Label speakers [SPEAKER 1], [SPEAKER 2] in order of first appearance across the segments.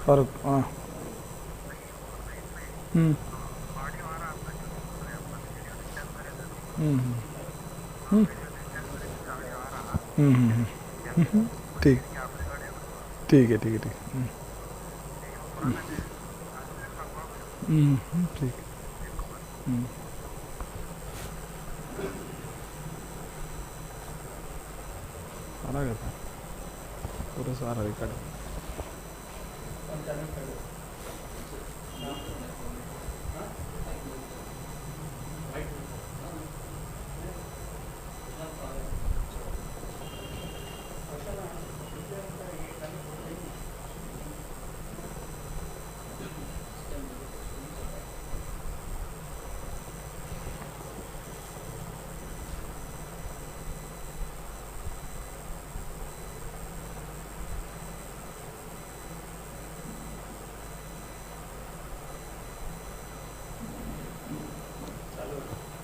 [SPEAKER 1] फर्क हम्म हम्म हम्म ठीक ठीक है ठीक है ठीक ठीक सारा करता पूरा सारा रिकॉर्ड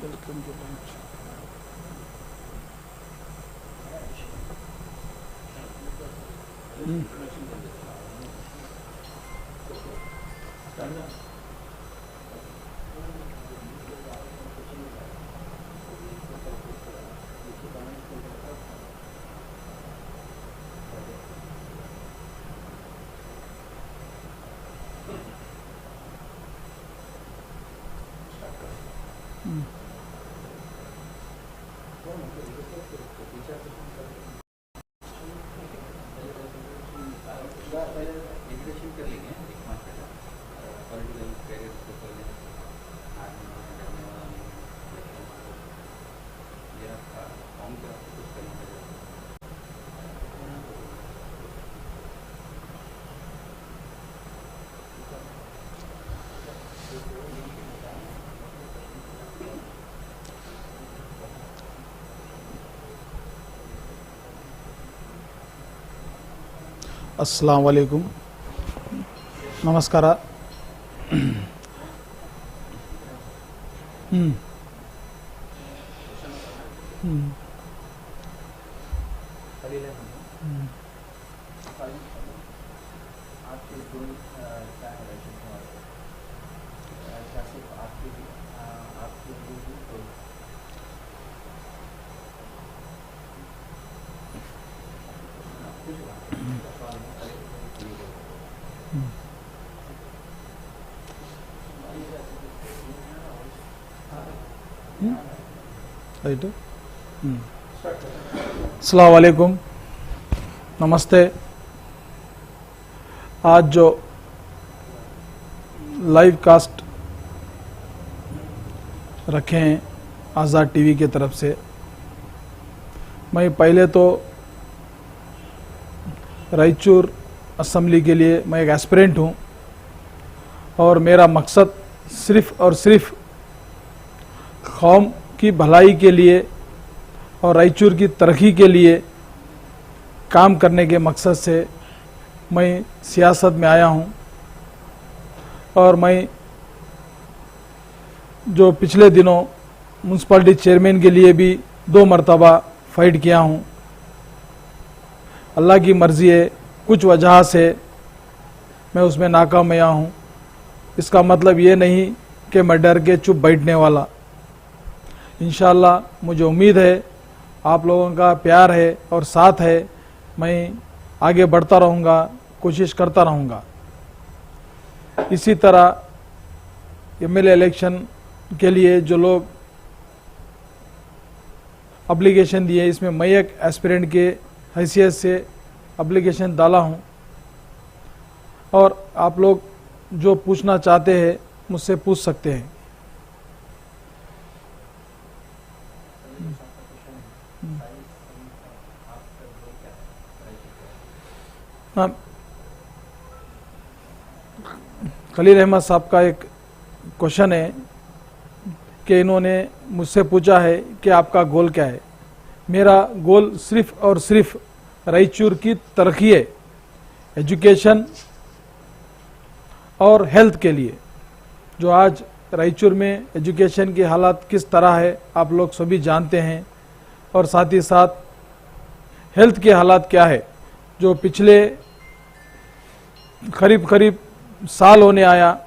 [SPEAKER 1] वेलकम टू लंच अस्सलाम वालेकुम नमस्कार राइट अस्सलाम वालेकुम नमस्ते। आज जो लाइव कास्ट रखे हैं आज़ाद टीवी की तरफ से, मैं पहले तो रायचूर असेंबली के लिए मैं एक एस्पिरेंट हूँ और मेरा मकसद सिर्फ़ और सिर्फ कौम की भलाई के लिए और रायचूर की तरक्की के लिए काम करने के मकसद से मैं सियासत में आया हूं। और मैं जो पिछले दिनों म्यूनसिपलिटी चेयरमैन के लिए भी 2 मरतबा फाइट किया हूं। अल्लाह की मर्ज़ी है, कुछ वजह से मैं उसमें नाकाम आया हूं। इसका मतलब ये नहीं कि मैं डर के चुप बैठने वाला। इंशाअल्लाह मुझे उम्मीद है, आप लोगों का प्यार है और साथ है, मैं आगे बढ़ता रहूँगा, कोशिश करता रहूँगा। इसी तरह एमएलए इलेक्शन के लिए जो लोग एप्लीकेशन दिए, इसमें मैं एक एस्पिरेंट के हैसियत से एप्लीकेशन डाला हूँ। और आप लोग जो पूछना चाहते हैं मुझसे पूछ सकते हैं। खलील अहमद साहब का एक क्वेश्चन है कि इन्होंने मुझसे पूछा है कि आपका गोल क्या है। मेरा गोल सिर्फ और सिर्फ रायचूर की तरक्की है, एजुकेशन और हेल्थ के लिए। जो आज रायचूर में एजुकेशन की हालत किस तरह है आप लोग सभी जानते हैं, और साथ ही साथ हेल्थ के हालात क्या है। जो पिछले करीब करीब साल होने आया।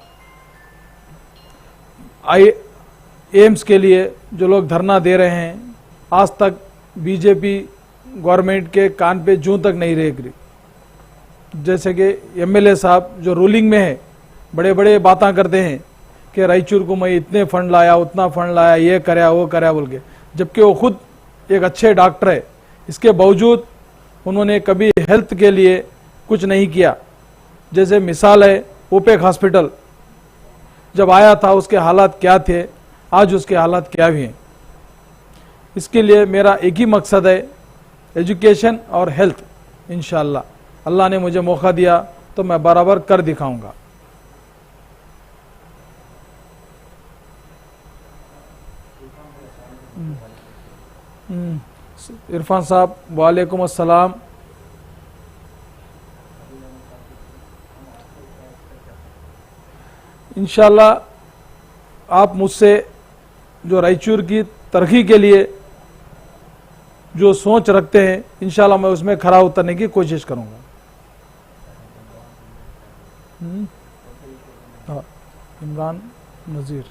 [SPEAKER 1] एम्स के लिए जो लोग धरना दे रहे हैं, आज तक बीजेपी गवर्नमेंट के कान पे जूं तक नहीं रेंग रही। जैसे कि एमएलए साहब जो रूलिंग में है, बड़े बड़े बातें करते हैं कि रायचूर को मैं इतने फंड लाया, उतना फंड लाया, ये कराया वो कराया बोल के, जबकि वो खुद एक अच्छे डॉक्टर है। इसके बावजूद उन्होंने कभी हेल्थ के लिए कुछ नहीं किया। जैसे मिसाल है ओपेक हॉस्पिटल, जब आया था उसके हालात क्या थे, आज उसके हालात क्या भी हैं। इसके लिए मेरा एक ही मकसद है, एजुकेशन और हेल्थ। इंशाअल्लाह अल्लाह ने मुझे मौका दिया तो मैं बराबर कर दिखाऊंगा। इरफान साहब वालेकुम अस्सलाम। इंशाअल्लाह आप मुझसे जो रायचूर की तरक्की के लिए जो सोच रखते हैं, इंशाअल्लाह मैं उसमें खरा उतरने की कोशिश करूंगा। हाँ, इमरान नज़ीर,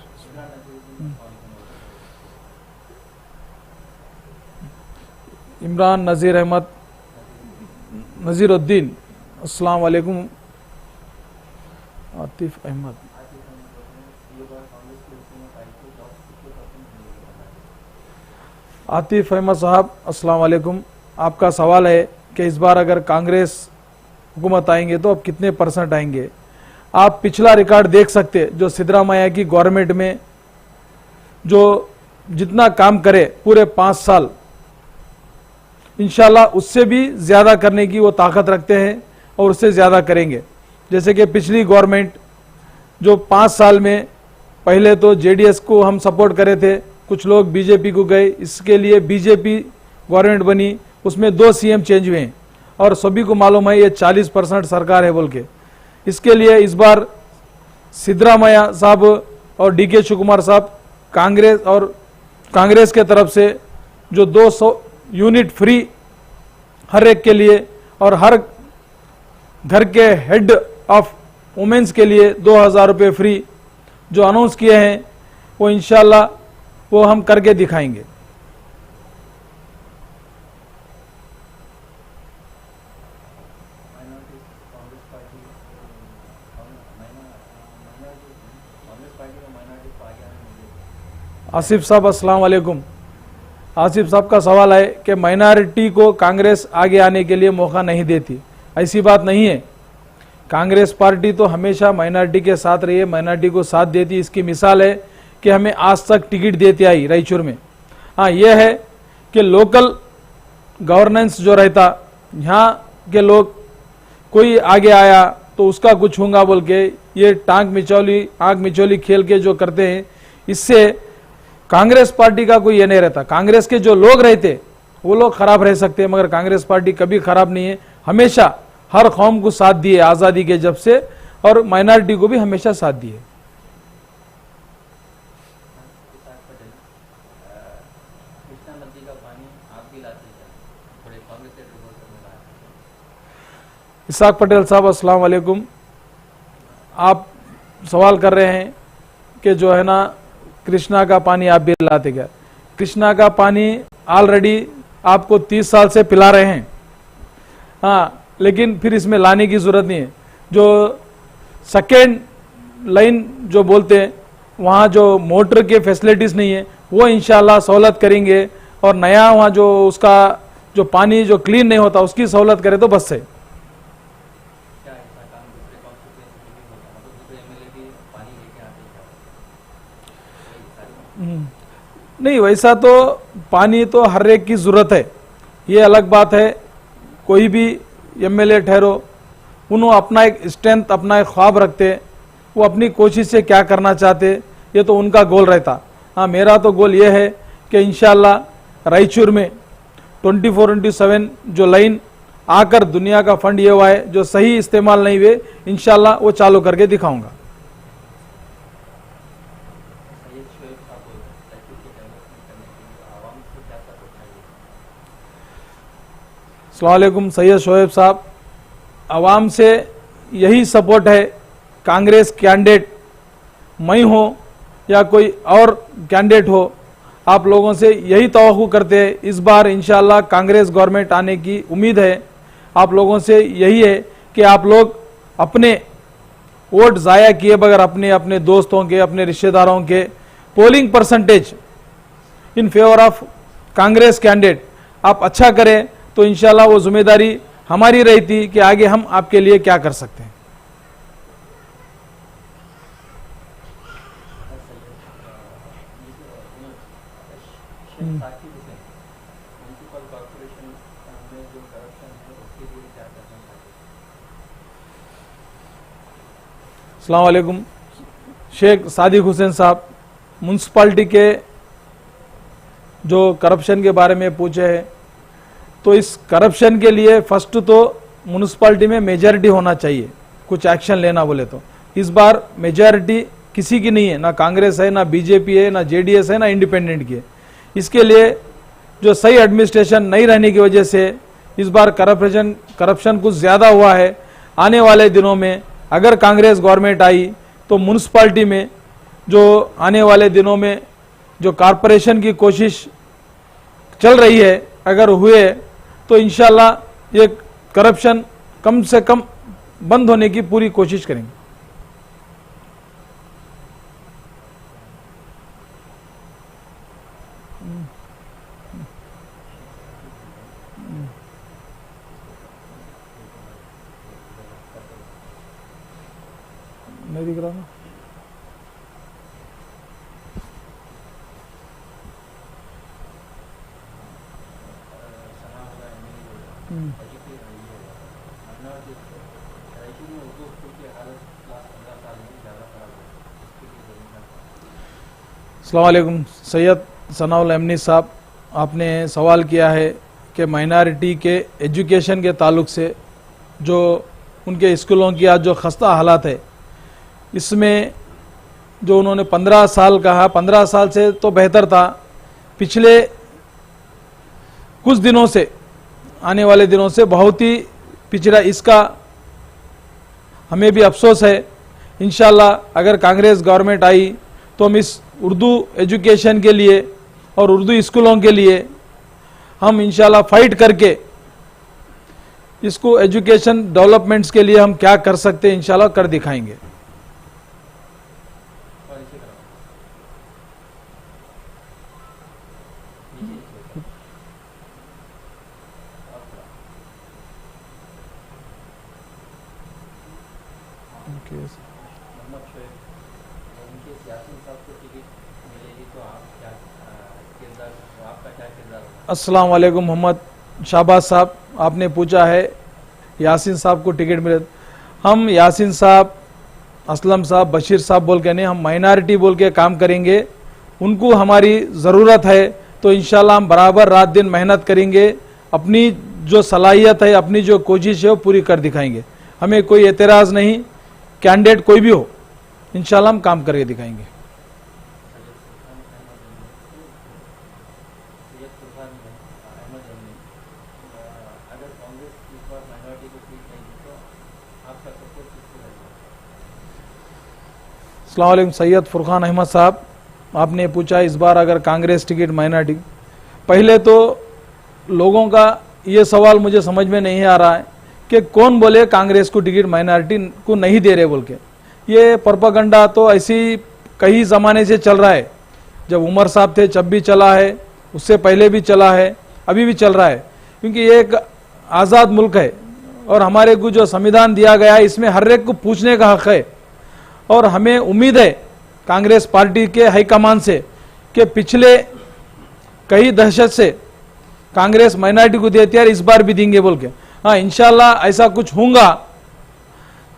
[SPEAKER 1] इमरान नज़ीर अहमद, नज़ीरुद्दीन, अस्सलाम वालेकुम। आतिफ अहमद, आतिफ अहमद साहब अस्सलाम वालेकुम। आपका सवाल है कि इस बार अगर कांग्रेस हुकूमत आएंगे तो अब कितने % आएंगे। आप पिछला रिकॉर्ड देख सकते, जो सिद्धरामैया की गवर्नमेंट में जो जितना काम करे पूरे 5 साल, इंशाल्लाह उससे भी ज़्यादा करने की वो ताकत रखते हैं और उससे ज़्यादा करेंगे। जैसे कि पिछली गवर्नमेंट जो 5 साल में, पहले तो जेडीएस को हम सपोर्ट करे थे, कुछ लोग बीजेपी को गए, इसके लिए बीजेपी गवर्नमेंट बनी, उसमें 2 सीएम चेंज हुए हैं और सभी को मालूम है ये 40% सरकार है बोल के। इसके लिए इस बार सिद्धरामैया साहब और डीके शिवकुमार साहब कांग्रेस के तरफ से जो 200 यूनिट फ्री हर एक के लिए और हर घर के हेड ऑफ वुमेन्स के लिए 2000 रुपये फ्री जो अनाउंस किए हैं, वो इंशाल्लाह वो हम करके दिखाएंगे। आसिफ साहब अस्सलाम वालेकुम। आसिफ साहब का सवाल है कि माइनॉरिटी को कांग्रेस आगे आने के लिए मौका नहीं देती। ऐसी बात नहीं है, कांग्रेस पार्टी तो हमेशा माइनॉरिटी के साथ रही है, माइनॉरिटी को साथ देती। इसकी मिसाल है कि हमें आज तक टिकट देती आई रायचूर में। हाँ, यह है कि लोकल गवर्नेंस जो रहता, यहाँ के लोग कोई आगे आया तो उसका कुछ होगा बोल के ये आंख मिचौली खेल के जो करते हैं, इससे कांग्रेस पार्टी का कोई ये नहीं रहता। कांग्रेस के जो लोग रहते वो लोग खराब रह सकते हैं, मगर कांग्रेस पार्टी कभी खराब नहीं है, हमेशा हर कौम को साथ दिए आज़ादी के जब से, और माइनॉरिटी को भी हमेशा साथ दिए। इसाक पटेल साहब अस्सलाम वालेकुम। आप सवाल कर रहे हैं कि जो है ना कृष्णा का पानी आप भी लाते क्या। कृष्णा का पानी ऑलरेडी आपको 30 साल से पिला रहे हैं, हाँ, लेकिन फिर इसमें लाने की जरूरत नहीं है। जो सेकेंड लाइन जो बोलते हैं, वहाँ जो मोटर के फैसिलिटीज़ नहीं है, वो इंशाल्लाह सहूलत करेंगे, और नया वहाँ जो उसका जो पानी जो क्लीन नहीं होता उसकी सहूलत करे तो बस है। नहीं, वैसा तो पानी तो हर एक की ज़रूरत है, ये अलग बात है। कोई भी एमएलए ठहरो, उन्होंने अपना एक स्ट्रेंथ, अपना एक ख्वाब रखते, वो अपनी कोशिश से क्या करना चाहते, ये तो उनका गोल रहता। हाँ, मेरा तो गोल ये है कि इंशाल्लाह रायचूर में 24/7 जो लाइन आकर दुनिया का फंड ये हुआ है जो सही इस्तेमाल नहीं हुए, इंशाल्लाह वो चालू करके दिखाऊंगा। अस्सलाम वालेकुम सैयद शोएब साहब। आवाम से यही सपोर्ट है, कांग्रेस कैंडिडेट मैं हो या कोई और कैंडिडेट हो, आप लोगों से यही तवक्कुह करते हैं। इस बार इंशाल्लाह कांग्रेस गवर्नमेंट आने की उम्मीद है। आप लोगों से यही है कि आप लोग अपने वोट ज़ाया किए बगैर अपने अपने दोस्तों के, अपने रिश्तेदारों के polling percentage in favour of Congress candidate आप अच्छा करें तो इंशाल्लाह वो जिम्मेदारी हमारी रहती कि आगे हम आपके लिए क्या कर सकते हैं। अस्सलाम वालेकुम। शेख सादिक हुसैन साहब म्यूनसिपालिटी के जो करप्शन के बारे में पूछे हैं, तो इस करप्शन के लिए फर्स्ट तो म्यूनसिपालिटी में मेजॉरिटी होना चाहिए, कुछ एक्शन लेना बोले तो। इस बार मेजॉरिटी किसी की नहीं है, ना कांग्रेस है, ना बीजेपी है, ना जेडीएस है, ना इंडिपेंडेंट की है। इसके लिए जो सही एडमिनिस्ट्रेशन नहीं रहने की वजह से इस बार करप्शन कुछ ज़्यादा हुआ है। आने वाले दिनों में अगर कांग्रेस गवर्नमेंट आई तो म्यूनसिपालिटी में जो आने वाले दिनों में जो कारपोरेशन की कोशिश चल रही है, अगर हुए तो इंशाल्लाह ये करप्शन कम से कम बंद होने की पूरी कोशिश करेंगे। नहीं दिख रहा ना? अस्सलाम वालेकुम। सैयद सनाउल अमनी साहब, आपने सवाल किया है कि माइनॉरिटी के एजुकेशन के ताल्लुक से जो उनके स्कूलों की आज जो खस्ता हालात है, इसमें जो उन्होंने 15 साल कहा, 15 साल से तो बेहतर था, पिछले कुछ दिनों से, आने वाले दिनों से बहुत ही पिछड़ा, इसका हमें भी अफसोस है। इंशाल्लाह अगर कांग्रेस गवर्नमेंट आई तो हम इस उर्दू एजुकेशन के लिए और उर्दू स्कूलों के लिए हम इंशाल्लाह फाइट करके इसको एजुकेशन डेवलपमेंट्स के लिए हम क्या कर सकते हैं इंशाल्लाह कर दिखाएंगे। अस्सलाम वालेकुम। मोहम्मद शाहबाज साहब, आपने पूछा है यासीन साहब को टिकट मिले। हम यासीन साहब, असलम साहब, बशीर साहब बोल के नहीं, हम माइनॉरिटी बोल के काम करेंगे। उनको हमारी ज़रूरत है तो इंशाल्लाह हम बराबर रात दिन मेहनत करेंगे, अपनी जो सलाहियत है, अपनी जो कोशिश है वो पूरी कर दिखाएंगे। हमें कोई एतराज़ नहीं, कैंडिडेट कोई भी हो, इंशाल्लाह हम काम करके दिखाएंगे। अस्सलाम वालेकुम। सैयद फुरकान अहमद साहब, आपने पूछा इस बार अगर कांग्रेस टिकट माइनॉरिटी, पहले तो लोगों का ये सवाल मुझे समझ में नहीं आ रहा है कि कौन बोले कांग्रेस को टिकट माइनॉरिटी को नहीं दे रहे बोल के। ये प्रोपेगेंडा तो ऐसी कई ज़माने से चल रहा है, जब उमर साहब थे जब भी चला है, उससे पहले भी चला है, अभी भी चल रहा है। क्योंकि ये एक आज़ाद मुल्क है और हमारे को जो संविधान दिया गया है इसमें हर एक को पूछने का हक है। और हमें उम्मीद है कांग्रेस पार्टी के हाईकमान से कि पिछले कई दशक से कांग्रेस माइनॉरिटी को देती है, इस बार भी देंगे बोल के। हाँ, इंशाल्लाह ऐसा कुछ होगा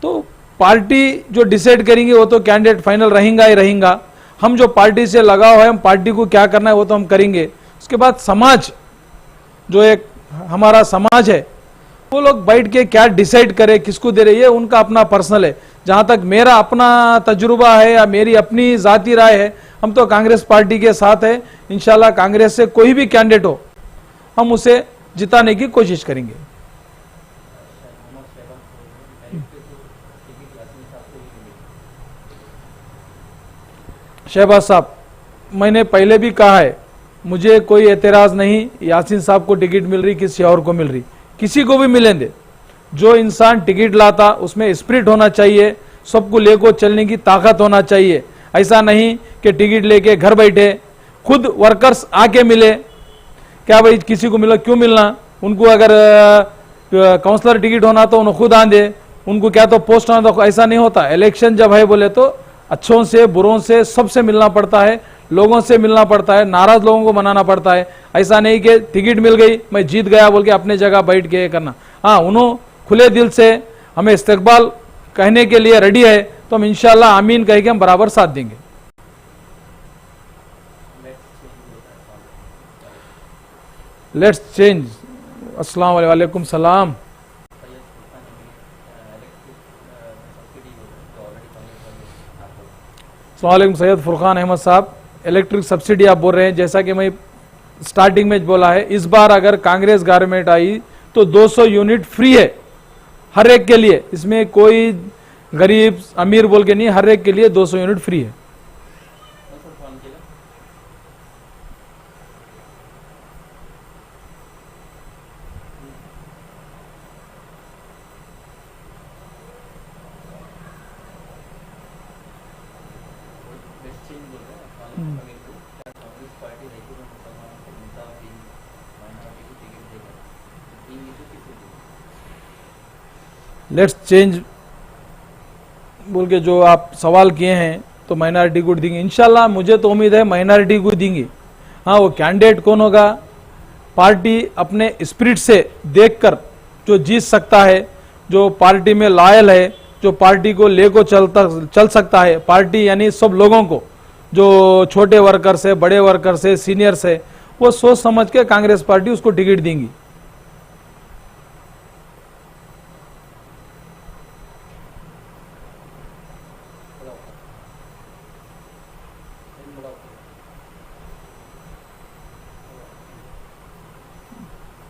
[SPEAKER 1] तो पार्टी जो डिसाइड करेंगे वो तो कैंडिडेट फाइनल रहेगा ही रहेगा। हम जो पार्टी से लगाव है, हम पार्टी को क्या करना है वो तो हम करेंगे। उसके बाद समाज, जो एक हमारा समाज है, वो लोग बैठ के क्या डिसाइड करे किसको दे रहे, ये उनका अपना पर्सनल है। जहां तक मेरा अपना तजुर्बा है या मेरी अपनी जाती राय है, हम तो कांग्रेस पार्टी के साथ है। इंशाल्लाह कांग्रेस से कोई भी कैंडिडेट हो, हम उसे जिताने की कोशिश करेंगे। शहबाज साहब, मैंने पहले भी कहा है, मुझे कोई एतराज नहीं यासीन साहब को टिकट मिल रही, किसी और को मिल रही, किसी को भी मिलेंगे। जो इंसान टिकट लाता उसमें स्पिरिट होना चाहिए, सबको लेकर चलने की ताकत होना चाहिए। ऐसा नहीं कि टिकट लेके घर बैठे, खुद वर्कर्स आके मिले। क्या भाई किसी को मिला, क्यों मिलना? उनको अगर काउंसलर टिकट होना तो उन्हें खुद आंदे, उनको क्या तो पोस्ट होना तो ऐसा नहीं होता। इलेक्शन जब है बोले तो अच्छों से बुरों से सबसे मिलना पड़ता है, लोगों से मिलना पड़ता है, नाराज लोगों को मनाना पड़ता है। ऐसा नहीं कि टिकट मिल गई मैं जीत गया बोल के अपने जगह बैठ के करना। हाँ, उन्होंने खुले दिल से हमें इस्तकबाल कहने के लिए रेडी है तो हम इंशाल्लाह आमीन कह के हम बराबर साथ देंगे। Let's change. अस्सलाम वालेकुम सलाम। अस्सलाम सैयद फुरकान अहमद साहब, इलेक्ट्रिक सब्सिडी आप बोल रहे हैं, जैसा कि मैं स्टार्टिंग में बोला है, इस बार अगर कांग्रेस गवर्नमेंट आई तो 200 यूनिट फ्री है हर एक के लिए। इसमें कोई गरीब अमीर बोल के नहीं, हर एक के लिए 200 यूनिट फ्री है। लेट्स चेंज बोल के जो आप सवाल किए हैं तो माइनॉरिटी को देंगे इंशाल्लाह। मुझे तो उम्मीद है माइनॉरिटी को देंगे। हाँ, वो कैंडिडेट कौन होगा, पार्टी अपने स्पिरिट से देखकर जो जीत सकता है, जो पार्टी में लॉयल है, जो पार्टी को लेको चल सकता है, पार्टी यानी सब लोगों को, जो छोटे वर्कर से, बड़े वर्कर से, सीनियर से, वो सोच समझ के कांग्रेस पार्टी उसको टिकट देंगी।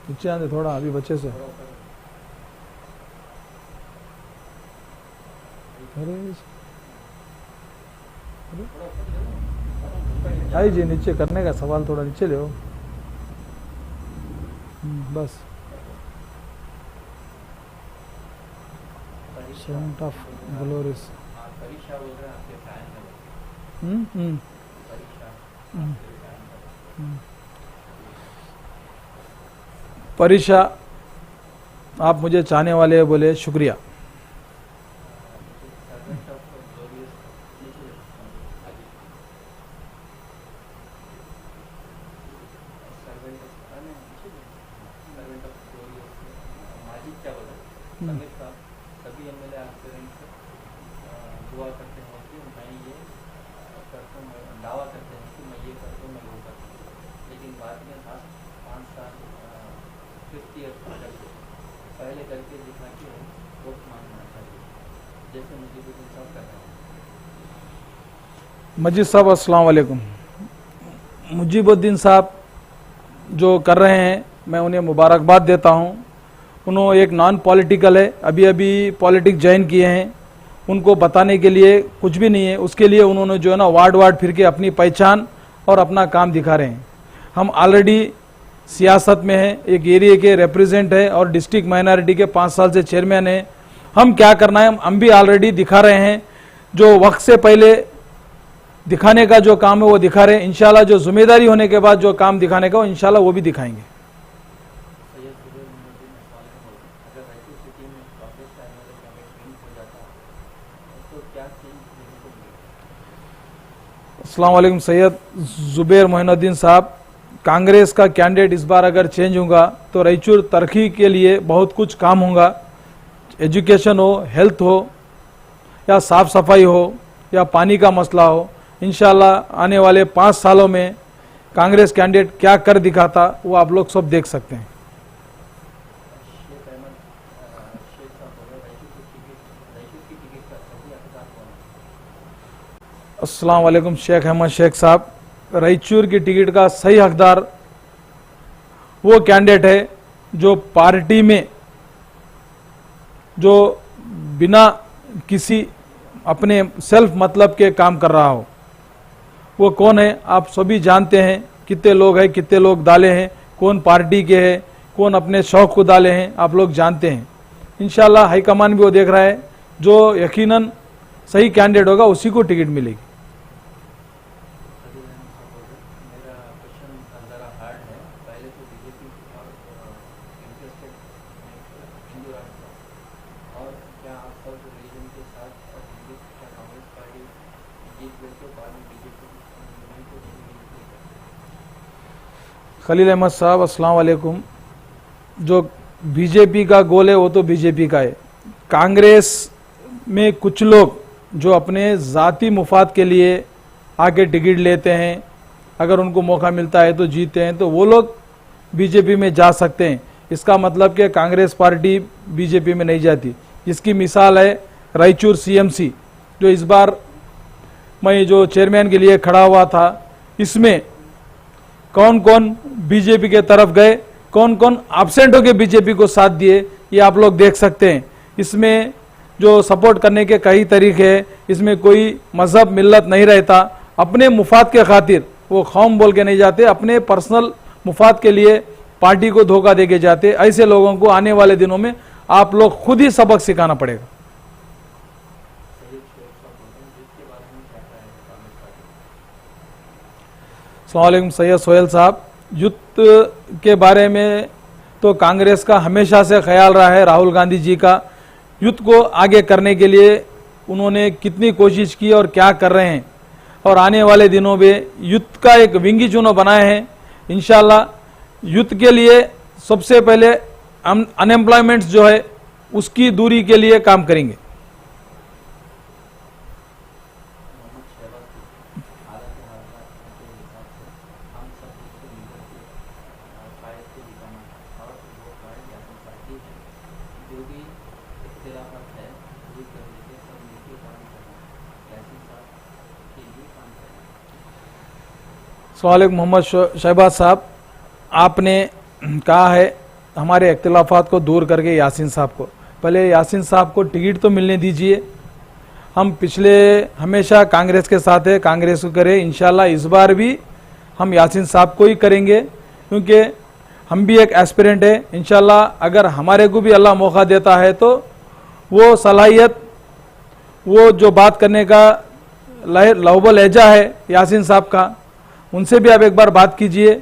[SPEAKER 1] नीचे आने थोड़ा अभी बच्चे से। आई जी नीचे करने का सवाल थोड़ा नीचे ले हो। बस सेंट ऑफ ग्लोरिस। परीक्षा आप मुझे चाहने वाले बोले, शुक्रिया।
[SPEAKER 2] सभी एमएलए एस्पिरेंट से दुआ करते हैं कि मैं ये करता हूँ, दावा करते हैं कि मैं ये करता हूँ, मैं वो करता हूँ, लेकिन बाद में 5 साल 50 ईयर पहले करके दिखा के वोट मांगना चाहिए, जैसे मुजीबुद्दीन साहब कर रहे हैं।
[SPEAKER 1] मजीद साहब अस्सलाम वालेकुम। मुजीबुद्दीन साहब जो कर रहे हैं मैं उन्हें मुबारकबाद देता हूँ। उन्होंने एक नॉन पॉलिटिकल है, अभी अभी पॉलिटिक्स ज्वाइन किए हैं, उनको बताने के लिए कुछ भी नहीं है। उसके लिए उन्होंने जो है ना वार्ड फिर के अपनी पहचान और अपना काम दिखा रहे हैं। हम ऑलरेडी सियासत में हैं, एक एरिया के रिप्रेजेंट है और डिस्ट्रिक्ट माइनॉरिटी के 5 साल से चेयरमैन है। हम क्या करना है हम भी ऑलरेडी दिखा रहे हैं। जो वक्त से पहले दिखाने का जो काम है वो दिखा रहे हैं। इंशाल्लाह जो जिम्मेदारी होने के बाद जो काम दिखाने का वो इंशाल्लाह वो भी दिखाएंगे। अस्सलाम वालेकुम सैयद जुबैर मोइनुद्दीन साहब, कांग्रेस का कैंडिडेट इस बार अगर चेंज होगा तो रायचूर तरक्की के लिए बहुत कुछ काम होगा। एजुकेशन हो, हेल्थ हो, या साफ सफाई हो, या पानी का मसला हो, इंशाल्लाह आने वाले 5 सालों में कांग्रेस कैंडिडेट क्या कर दिखाता वो आप लोग सब देख सकते हैं। अस्सलाम वालेकुम शेख अहमद शेख साहब, रायचूर की टिकट का सही हकदार वो कैंडिडेट है जो पार्टी में जो बिना किसी अपने सेल्फ मतलब के काम कर रहा हो। वो कौन है आप सभी जानते हैं, कितने लोग हैं, कितने लोग डाले हैं, कौन पार्टी के हैं, कौन अपने शौक को डाले हैं, आप लोग जानते हैं। इंशाल्लाह हाईकमान भी वो देख रहा है, जो यकीनन सही कैंडिडेट होगा उसी को टिकट मिलेगी।
[SPEAKER 2] मेरा क्वेश्चन ज़रा हार्ड है। पहले तो बीजेपी और इंटरेस्टेड हिंदू राष्ट्र और क्या आप सब रिलीजन के साथ और हिंदू क्या कांग्रेस पार्टी जीत गई तो बाद में बीजेपी को
[SPEAKER 1] खलील अहमद साहब अस्सलाम वालेकुम। जो बीजेपी का गोल है वो तो बीजेपी का है। कांग्रेस में कुछ लोग जो अपने ज़ाती मुफाद के लिए आके टिकट लेते हैं, अगर उनको मौका मिलता है तो जीतते हैं, तो वो लोग बीजेपी में जा सकते हैं। इसका मतलब कि कांग्रेस पार्टी बीजेपी में नहीं जाती। इसकी मिसाल है रायचूर सीएमसी, जो इस बार मैं जो चेयरमैन के लिए खड़ा हुआ था, इसमें कौन कौन बीजेपी के तरफ गए, कौन कौन एब्सेंट होकर बीजेपी को साथ दिए, ये आप लोग देख सकते हैं। इसमें जो सपोर्ट करने के कई तरीके हैं, इसमें कोई मजहब मिल्लत नहीं रहता। अपने मुफाद के खातिर वो कौम बोल के नहीं जाते, अपने पर्सनल मुफाद के लिए पार्टी को धोखा दे के जाते। ऐसे लोगों को आने वाले दिनों में आप लोग खुद ही सबक सिखाना पड़ेगा। अस्सलाम सैयद सोहेल साहब, युद्ध के बारे में तो कांग्रेस का हमेशा से ख्याल रहा है। राहुल गांधी जी का युद्ध को आगे करने के लिए उन्होंने कितनी कोशिश की और क्या कर रहे हैं, और आने वाले दिनों में युद्ध का एक विंगी चुनाव बनाए हैं। इंशाल्लाह युद्ध के लिए सबसे पहले अनएम्प्लॉयमेंट जो है उसकी दूरी के लिए काम करेंगे। सवाल मोहम्मद शहबाज साहब, आपने कहा है हमारे इख्तिलाफात को दूर करके यासीन साहब को, पहले यासीन साहब को टिकट तो मिलने दीजिए। हम पिछले हमेशा कांग्रेस के साथ है, कांग्रेस को करें। इंशाल्लाह इस बार भी हम यासीन साहब को ही करेंगे, क्योंकि हम भी एक एस्पिरेंट है। इंशाल्लाह अगर हमारे को भी अल्लाह मौका देता है तो वो सलाहियत, वो जो बात करने का लहबो लहजा है यासीन साहब का, उनसे भी आप एक बार बात कीजिए,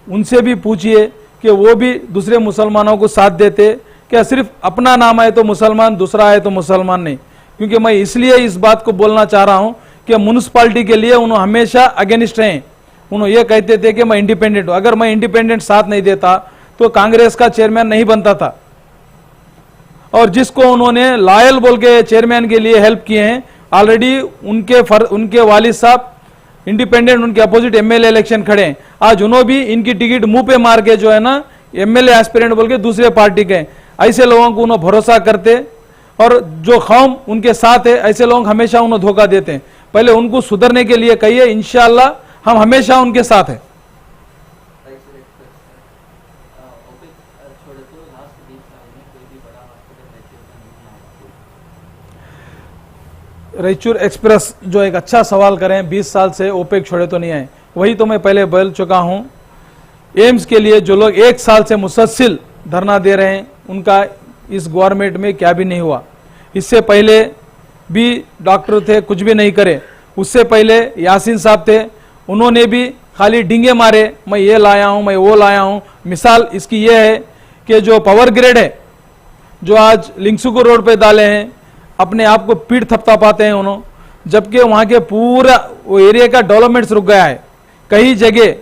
[SPEAKER 1] उनसे भी पूछिए कि वो भी दूसरे मुसलमानों को साथ देते, क्या सिर्फ अपना नाम आए तो मुसलमान, दूसरा आए तो मुसलमान नहीं। क्योंकि मैं इसलिए इस बात को बोलना चाह रहा हूं कि म्यूनिसिपालिटी के लिए उन्होंने हमेशा अगेंस्ट हैं। उन्होंने ये कहते थे कि मैं इंडिपेंडेंट हूं, अगर मैं इंडिपेंडेंट साथ नहीं देता तो कांग्रेस का चेयरमैन नहीं बनता था। और जिसको उन्होंने लॉयल बोल के चेयरमैन के लिए हेल्प किए हैं, ऑलरेडी उनके वालिद साहब इंडिपेंडेंट, उनके अपोजिट एमएलए इलेक्शन खड़े हैं। आज उन्होंने भी इनकी टिकट मुंह पे मार के जो है ना एमएलए एस्पिरेंट बोल के दूसरे पार्टी के, ऐसे लोगों को उन्होंने भरोसा करते, और जो कौम उनके साथ है ऐसे लोग हमेशा उन्हें धोखा देते हैं। पहले उनको सुधरने के लिए कहिए, इंशाल्लाह हम हमेशा उनके साथ हैं। रायचूर एक्सप्रेस जो एक अच्छा सवाल करें, 20 साल से ओपेक छोड़े तो नहीं आए, वही तो मैं पहले बोल चुका हूं। एम्स के लिए जो लोग 1 साल से मुसलसिल धरना दे रहे हैं, उनका इस गवर्नमेंट में क्या भी नहीं हुआ। इससे पहले भी डॉक्टर थे, कुछ भी नहीं करे। उससे पहले यासीन साहब थे, उन्होंने भी खाली डिंगे मारे, मैं ये लाया हूं, मैं वो लाया हूं। मिसाल इसकी ये है कि जो पावर ग्रेड है, जो आज लिंगसुगु रोड पे डाले हैं, अपने आप को पीठ थपथपाते हैं उन्होंने, जबकि वहां के पूरा वो एरिया का डेवलपमेंट रुक गया है। कई जगह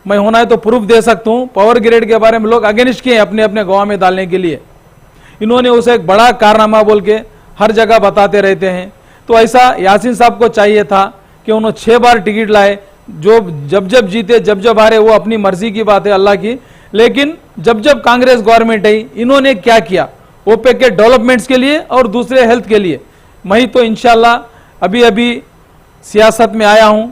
[SPEAKER 1] मैं होना है तो प्रूफ दे सकता हूं, पावर ग्रेड के बारे में लोग अगेंस्ट किए अपने अपने गांव में डालने के लिए। इन्होंने उसे एक बड़ा कारनामा बोल के हर जगह बताते रहते हैं। तो ऐसा यासीन साहब को चाहिए था कि उन्होंने 6 बार टिकट लाए, जो जब जब जीते जब जब हारे वो अपनी मर्जी की बात है अल्लाह की। लेकिन जब जब कांग्रेस गवर्नमेंट आई, इन्होंने क्या किया ओपेक के डेवलपमेंट्स के लिए और दूसरे हेल्थ के लिए। मैं तो इंशाल्लाह अभी अभी सियासत में आया हूं,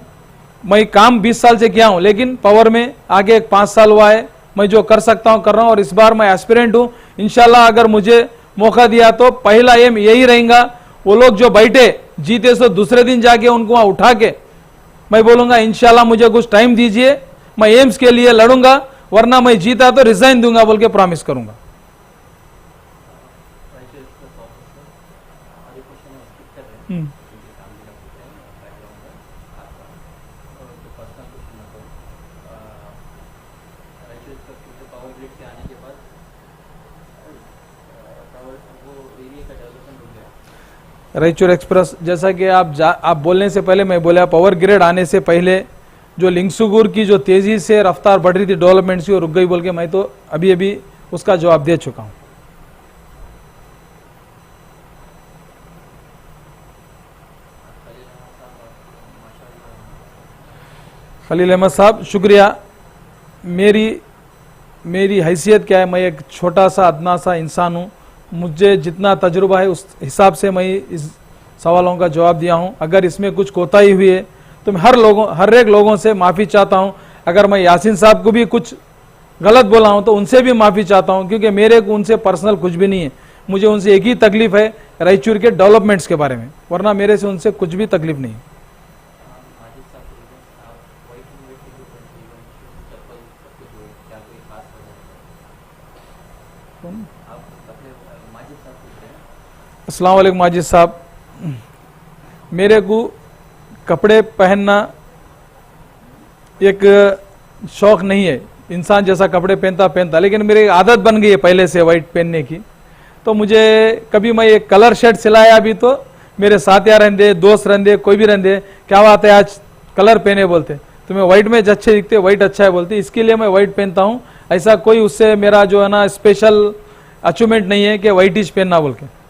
[SPEAKER 1] मैं काम 20 साल से किया हूं, लेकिन पावर में आगे 5 साल हुआ है। मैं जो कर सकता हूं कर रहा हूं, और इस बार मैं एस्पिरेंट हूं। इंशाल्लाह अगर मुझे मौका दिया तो पहला एम यही रहेगा, वो लोग जो बैठे जीते तो दूसरे दिन जाके उनको वहां उठा के मैं बोलूंगा इंशाल्लाह मुझे कुछ टाइम दीजिए, मैं एम्स के लिए लड़ूंगा, वरना मैं जीता तो रिजाइन दूंगा बोल के प्रॉमिस करूंगा। रायचूर एक्सप्रेस, जैसा कि आप बोलने से पहले मैं बोला, पावर ग्रिड आने से पहले जो लिंगसुगुर की जो तेजी से रफ्तार बढ़ रही थी डेवलपमेंट की, वो रुक गई बोल के मैं तो अभी अभी उसका जवाब दे चुका हूं। खलील अहमद साहब शुक्रिया। मेरी हैसियत क्या है, मैं एक छोटा सा अदना सा इंसान हूं, मुझे जितना तजुर्बा है उस हिसाब से मैं इस सवालों का जवाब दिया हूं। अगर इसमें कुछ कोताही हुई है तो मैं हर एक लोगों से माफ़ी चाहता हूं। अगर मैं यासीन साहब को भी कुछ गलत बोला हूं तो उनसे भी माफ़ी चाहता हूं, क्योंकि मेरे को उनसे पर्सनल कुछ भी नहीं है। मुझे उनसे एक ही तकलीफ है रायचूर के डेवलपमेंट्स के बारे में, वरना मेरे से उनसे कुछ भी तकलीफ नहीं। अस्सलाम वालेकुम माजिद साहब, मेरे को कपड़े पहनना एक शौक नहीं है, इंसान जैसा कपड़े पहनता, लेकिन मेरी आदत बन गई है पहले से वाइट पहनने की। तो मुझे कभी मैं एक कलर शर्ट सिलाया अभी, तो मेरे साथ यार रहते, दोस्त रहते, कोई भी रहते, क्या बात है आज कलर पहने बोलते, तुम्हें वाइट में अच्छे दिखते, वाइट अच्छा है बोलते, इसके लिए मैं वाइट पहनता हूँ। ऐसा कोई उससे मेरा जो है ना स्पेशल अचीवमेंट नहीं है कि वाइट ही पहनना बोल के।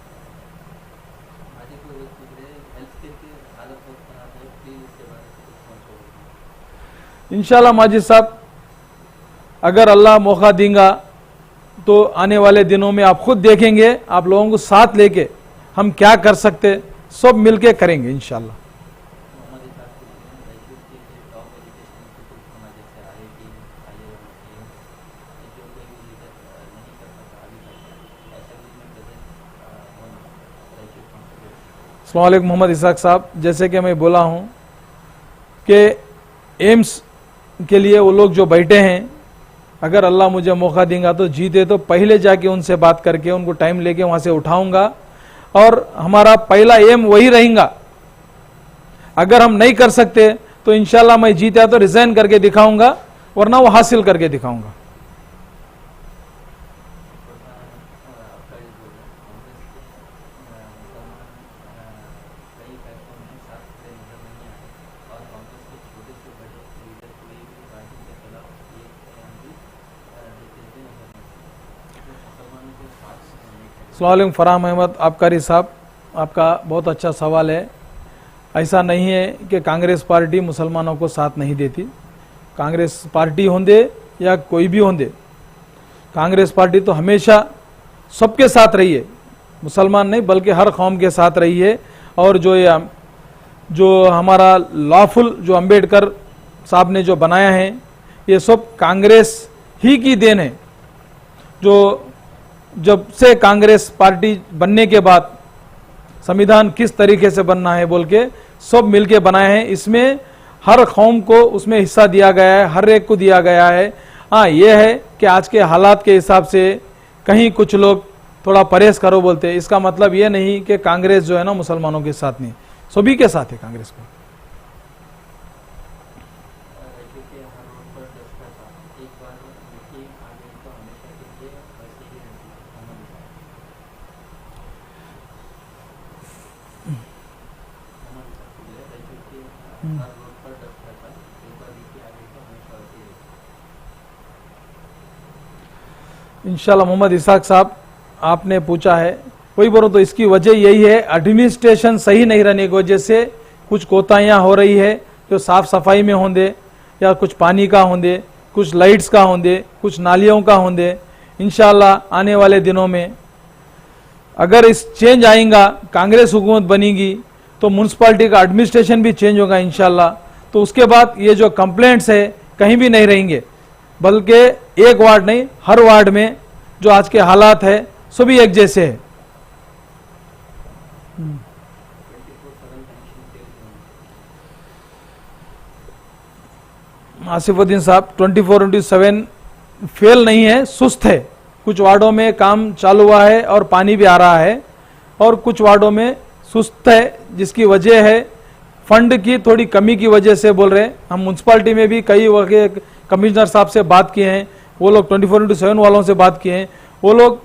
[SPEAKER 1] इंशाल्लाह माजिद साहब, अगर अल्लाह मौका देगा तो आने वाले दिनों में आप खुद देखेंगे, आप लोगों को साथ लेके हम क्या कर सकते सब मिलके करेंगे इंशाल्लाह। अस्सलाम वालेकुम मोहम्मद इसाक साहब, जैसे कि मैं बोला हूं कि एम्स के लिए वो लोग जो बैठे हैं, अगर अल्लाह मुझे मौका देगा तो जीते तो पहले जाके उनसे बात करके उनको टाइम लेके वहां से उठाऊंगा, और हमारा पहला एम वही रहेगा। अगर हम नहीं कर सकते तो इंशाल्लाह मैं जीता तो रिजाइन करके दिखाऊंगा, वरना वो हासिल करके दिखाऊंगा। अस्सलाम फराम अहमद आबकारी साहब, आपका बहुत अच्छा सवाल है। ऐसा नहीं है कि कांग्रेस पार्टी मुसलमानों को साथ नहीं देती। कांग्रेस पार्टी होंदे या कोई भी होंदे, कांग्रेस पार्टी तो हमेशा सबके साथ रही है, मुसलमान नहीं बल्कि हर कौम के साथ रही है। और जो हमारा लॉफुल जो अंबेडकर साहब ने जो बनाया है, ये सब कांग्रेस ही की देन है। जो जब से कांग्रेस पार्टी बनने के बाद संविधान किस तरीके से बनना है बोल के सब मिलके बनाए हैं, इसमें हर कौम को उसमें हिस्सा दिया गया है, हर एक को दिया गया है। हाँ, ये है कि आज के हालात के हिसाब से कहीं कुछ लोग थोड़ा परहेज करो बोलते हैं, इसका मतलब ये नहीं कि कांग्रेस जो है ना मुसलमानों के साथ नहीं, सभी के साथ है कांग्रेस को। इंशाल्लाह मोहम्मद इसाक साहब, आपने पूछा है वही बोलो, तो इसकी वजह यही है एडमिनिस्ट्रेशन सही नहीं रहने की वजह से कुछ कोताहियां हो रही है, जो साफ सफाई में होंदे या कुछ पानी का होंदे, कुछ लाइट्स का होंदे, कुछ नालियों का होंदे। इंशाल्लाह आने वाले दिनों में अगर इस चेंज आएगा, कांग्रेस हुकूमत बनेगी तो म्यूनसिपालिटी का एडमिनिस्ट्रेशन भी चेंज होगा इंशाल्लाह। तो उसके बाद ये जो कंप्लेंट्स है कहीं भी नहीं रहेंगे, बल्कि एक वार्ड नहीं हर वार्ड में जो आज के हालात है सभी एक जैसे है। आसिफुद्दीन साहब 24/7 फेल नहीं है, सुस्त है। कुछ वार्डों में काम चालू हुआ है और पानी भी आ रहा है, और कुछ वार्डों में सुस्त है, जिसकी वजह है फंड की थोड़ी कमी की वजह से बोल रहे हैं। हम म्यूनसिपालिटी में भी कई कमिश्नर साहब से बात किए हैं, वो लोग 24/7 वालों से बात किए हैं, वो लोग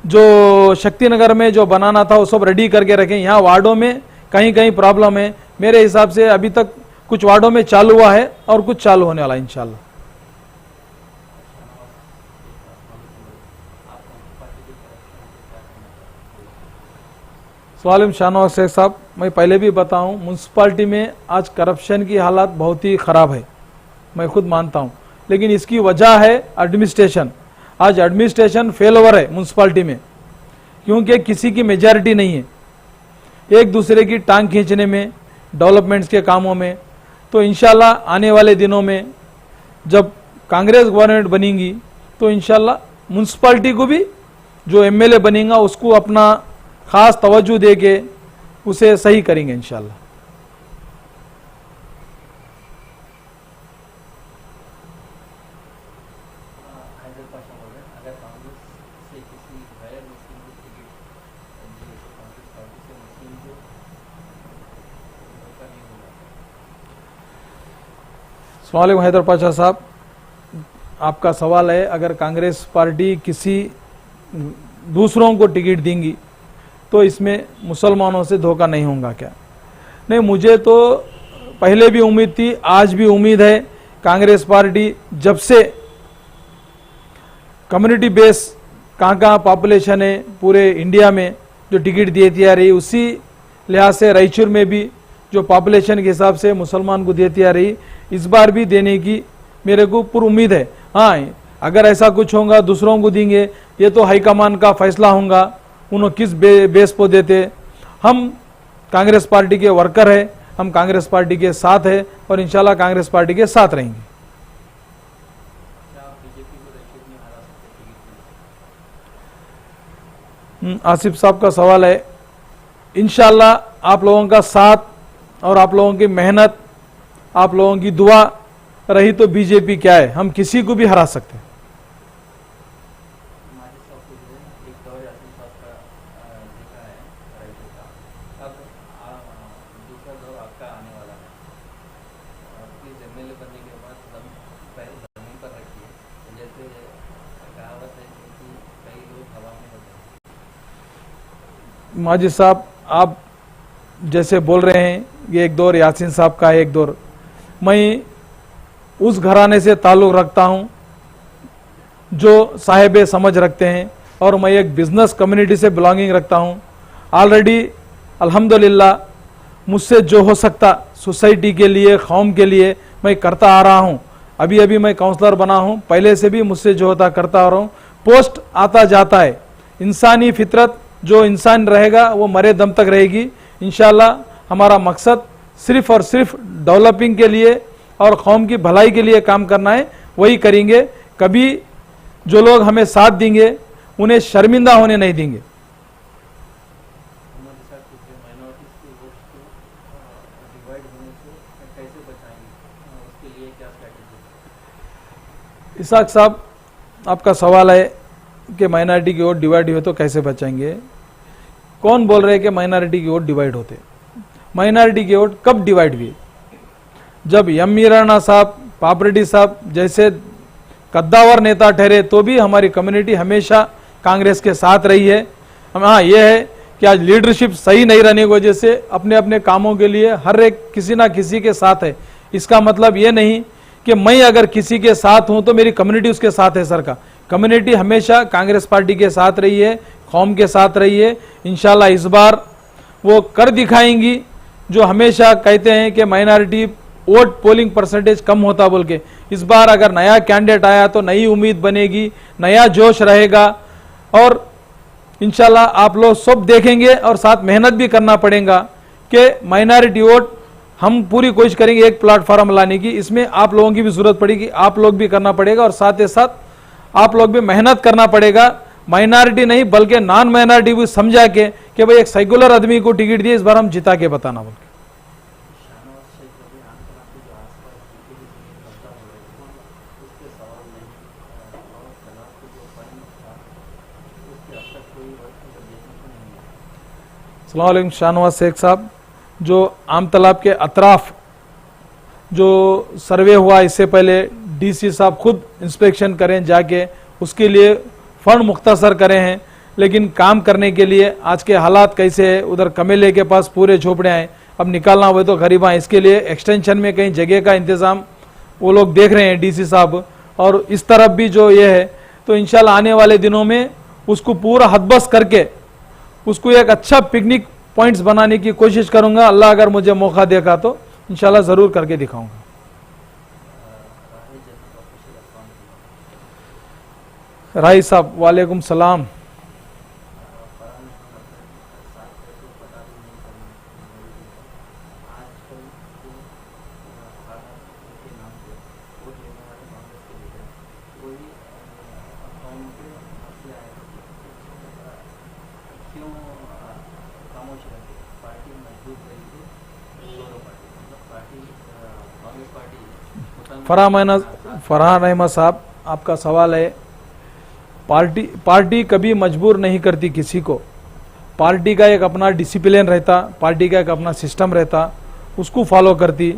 [SPEAKER 1] जो शक्तिनगर में जो बनाना था वो सब रेडी करके रखें। यहाँ वार्डों में कहीं कहीं प्रॉब्लम है, मेरे हिसाब से अभी तक कुछ वार्डों में चालू हुआ है और कुछ चालू होने वाला है इंशाल्लाह। सवालिम शाहनवाज शेख साहब, मैं पहले भी बताऊं, म्यूनसिपालिटी में आज करप्शन की हालत बहुत ही ख़राब है, मैं खुद मानता हूं, लेकिन इसकी वजह है एडमिनिस्ट्रेशन। आज एडमिनिस्ट्रेशन फेल ओवर है म्यूनसिपालिटी में, क्योंकि किसी की मेजॉरिटी नहीं है, एक दूसरे की टांग खींचने में, डेवलपमेंट्स के कामों में। तो इंशाल्लाह आने वाले दिनों में जब कांग्रेस गवर्नमेंट बनेगी तो इंशाल्लाह म्यूनसिपालिटी को भी जो एमएलए बनेगा उसको अपना खास तवज्जो दे के उसे सही करेंगे इंशाल्लाह।
[SPEAKER 2] हैदर पाशा बोल रहे हैं, अगर कांग्रेस से किसी गैर मुस्लिम को टिकट दिए तो कांग्रेस पार्टी से मुस्लिम को धोखा नहीं होगा।
[SPEAKER 1] अस्सलाम हैदर पाशा साहब, आपका सवाल है अगर कांग्रेस पार्टी किसी दूसरों को टिकट देंगी तो इसमें मुसलमानों से धोखा नहीं होगा क्या? नहीं, मुझे तो पहले भी उम्मीद थी, आज भी उम्मीद है। कांग्रेस पार्टी जब से कम्युनिटी बेस कहाँ पॉपुलेशन है पूरे इंडिया में जो टिकट देती आ रही, उसी लिहाज से रायचूर में भी जो पॉपुलेशन के हिसाब से मुसलमान को देती आ रही, इस बार भी देने की मेरे को पूरी उम्मीद है। हाँ, अगर ऐसा कुछ होगा दूसरों को देंगे, ये तो हाईकमान का फैसला होगा, उन्होंने किस बेस पर देते। हम कांग्रेस पार्टी के वर्कर है, हम कांग्रेस पार्टी के साथ है और इंशाल्लाह कांग्रेस पार्टी के साथ रहेंगे।
[SPEAKER 2] क्या आप बीजेपी को रायचूर में हरा सकते?
[SPEAKER 1] आसिफ साहब का सवाल है, इंशाल्लाह आप लोगों का साथ और आप लोगों की मेहनत, आप लोगों की दुआ रही तो बीजेपी क्या है, हम किसी को भी हरा सकते हैं।
[SPEAKER 2] माजिद साहब पूछ रहे हैं, एक दौर यासीन साहब का देखा है रायचूर का, अब दूसरा दौर आपका आने वाला है। प्लीज एमएलए बनने के बाद पैर जमीन पर रखिए। जैसे कहावत है कि कई लोग हवा में होते हैं।
[SPEAKER 1] माजिद साहब, आप जैसे बोल रहे हैं ये एक दौर यासीन साहब का है, एक दौर मैं उस घराने से ताल्लुक़ रखता हूं जो साहिब समझ रखते हैं, और मैं एक बिजनेस कम्युनिटी से बिलोंगिंग रखता हूं। ऑलरेडी अल्हम्दुलिल्लाह मुझसे जो हो सकता सोसाइटी के लिए, कौम के लिए मैं करता आ रहा हूं। अभी अभी मैं काउंसलर बना हूं, पहले से भी मुझसे जो होता करता आ रहा हूं। पोस्ट आता जाता है, इंसानी फितरत जो इंसान रहेगा वो मरे दम तक रहेगी। इंशाल्लाह हमारा मकसद सिर्फ और सिर्फ डेवलपिंग के लिए और कौम की भलाई के लिए काम करना है, वही करेंगे। कभी जो लोग हमें साथ देंगे उन्हें शर्मिंदा होने नहीं देंगे।
[SPEAKER 2] मोदी साहब पूछ रहे हैं, माइनॉरिटीज के वोट्स को डिवाइड होने से कैसे बचाएंगे, उसके लिए क्या स्ट्रैटेजी?
[SPEAKER 1] इसाक साहब, आपका सवाल है कि माइनॉरिटी की वोट डिवाइड हुए तो कैसे बचाएंगे। कौन बोल रहे हैं कि माइनॉरिटी की वोट डिवाइड होते? माइनॉरिटी की वोट कब डिवाइड हुई? जब एम मीराना साहब, पापरेड्डी साहब जैसे कद्दावर नेता ठहरे तो भी हमारी कम्युनिटी हमेशा कांग्रेस के साथ रही है। हाँ, ये है कि आज लीडरशिप सही नहीं रहने की वजह से अपने अपने कामों के लिए हर एक किसी ना किसी के साथ है। इसका मतलब ये नहीं कि मैं अगर किसी के साथ हूं तो मेरी कम्युनिटी उसके साथ है। सर का कम्युनिटी हमेशा कांग्रेस पार्टी के साथ रही है, कौम के साथ रही है। इंशाल्लाह इस बार वो कर दिखाएंगी जो हमेशा कहते हैं कि माइनॉरिटी वोट पोलिंग परसेंटेज कम होता बोल के। इस बार अगर नया कैंडिडेट आया तो नई उम्मीद बनेगी, नया जोश रहेगा, और इंशाल्लाह आप लोग सब देखेंगे और साथ मेहनत भी करना पड़ेगा कि माइनॉरिटी वोट हम पूरी कोशिश करेंगे एक प्लेटफॉर्म लाने की। इसमें आप लोगों की भी जरूरत पड़ेगी, आप लोग भी करना पड़ेगा, और साथ ही साथ आप लोग भी मेहनत करना पड़ेगा। माइनॉरिटी नहीं बल्कि नॉन माइनॉरिटी भी समझा के कि भाई एक सेक्युलर आदमी को टिकट दिए, इस बार हम जिता के बताना बोल के।
[SPEAKER 2] शाहनवाज शेख रबी आंदोलन के जो आसपास जितने भी जमीन कब्जा हो रहे थे,
[SPEAKER 1] अस्सलाम वालेकुम शाहनवाज शेख साहब, जो आम तालाब के अतराफ जो सर्वे हुआ इससे पहले डीसी साहब खुद इंस्पेक्शन करें जाके, उसके लिए फंड मुख्तसर करें हैं, लेकिन काम करने के लिए आज के हालात कैसे है, उधर कमेले के पास पूरे झोपड़े हैं, अब निकालना हुए तो गरीबा, इसके लिए एक्सटेंशन में कहीं जगह का इंतज़ाम वो लोग देख रहे हैं डीसी साहब, और इस तरफ भी जो ये है, तो इंशाल्लाह आने वाले दिनों में उसको पूरा हदबस करके उसको एक अच्छा पिकनिक पॉइंट्स बनाने की कोशिश करूंगा। अल्लाह अगर मुझे मौका देगा तो इंशाल्लाह ज़रूर करके दिखाऊंगा। राही साहब वालेकुम सलाम। फरहान अहमद साहब, आपका सवाल है, पार्टी कभी मजबूर नहीं करती किसी को। पार्टी का एक अपना डिसिप्लिन रहता, पार्टी का एक अपना सिस्टम रहता, उसको फॉलो करती।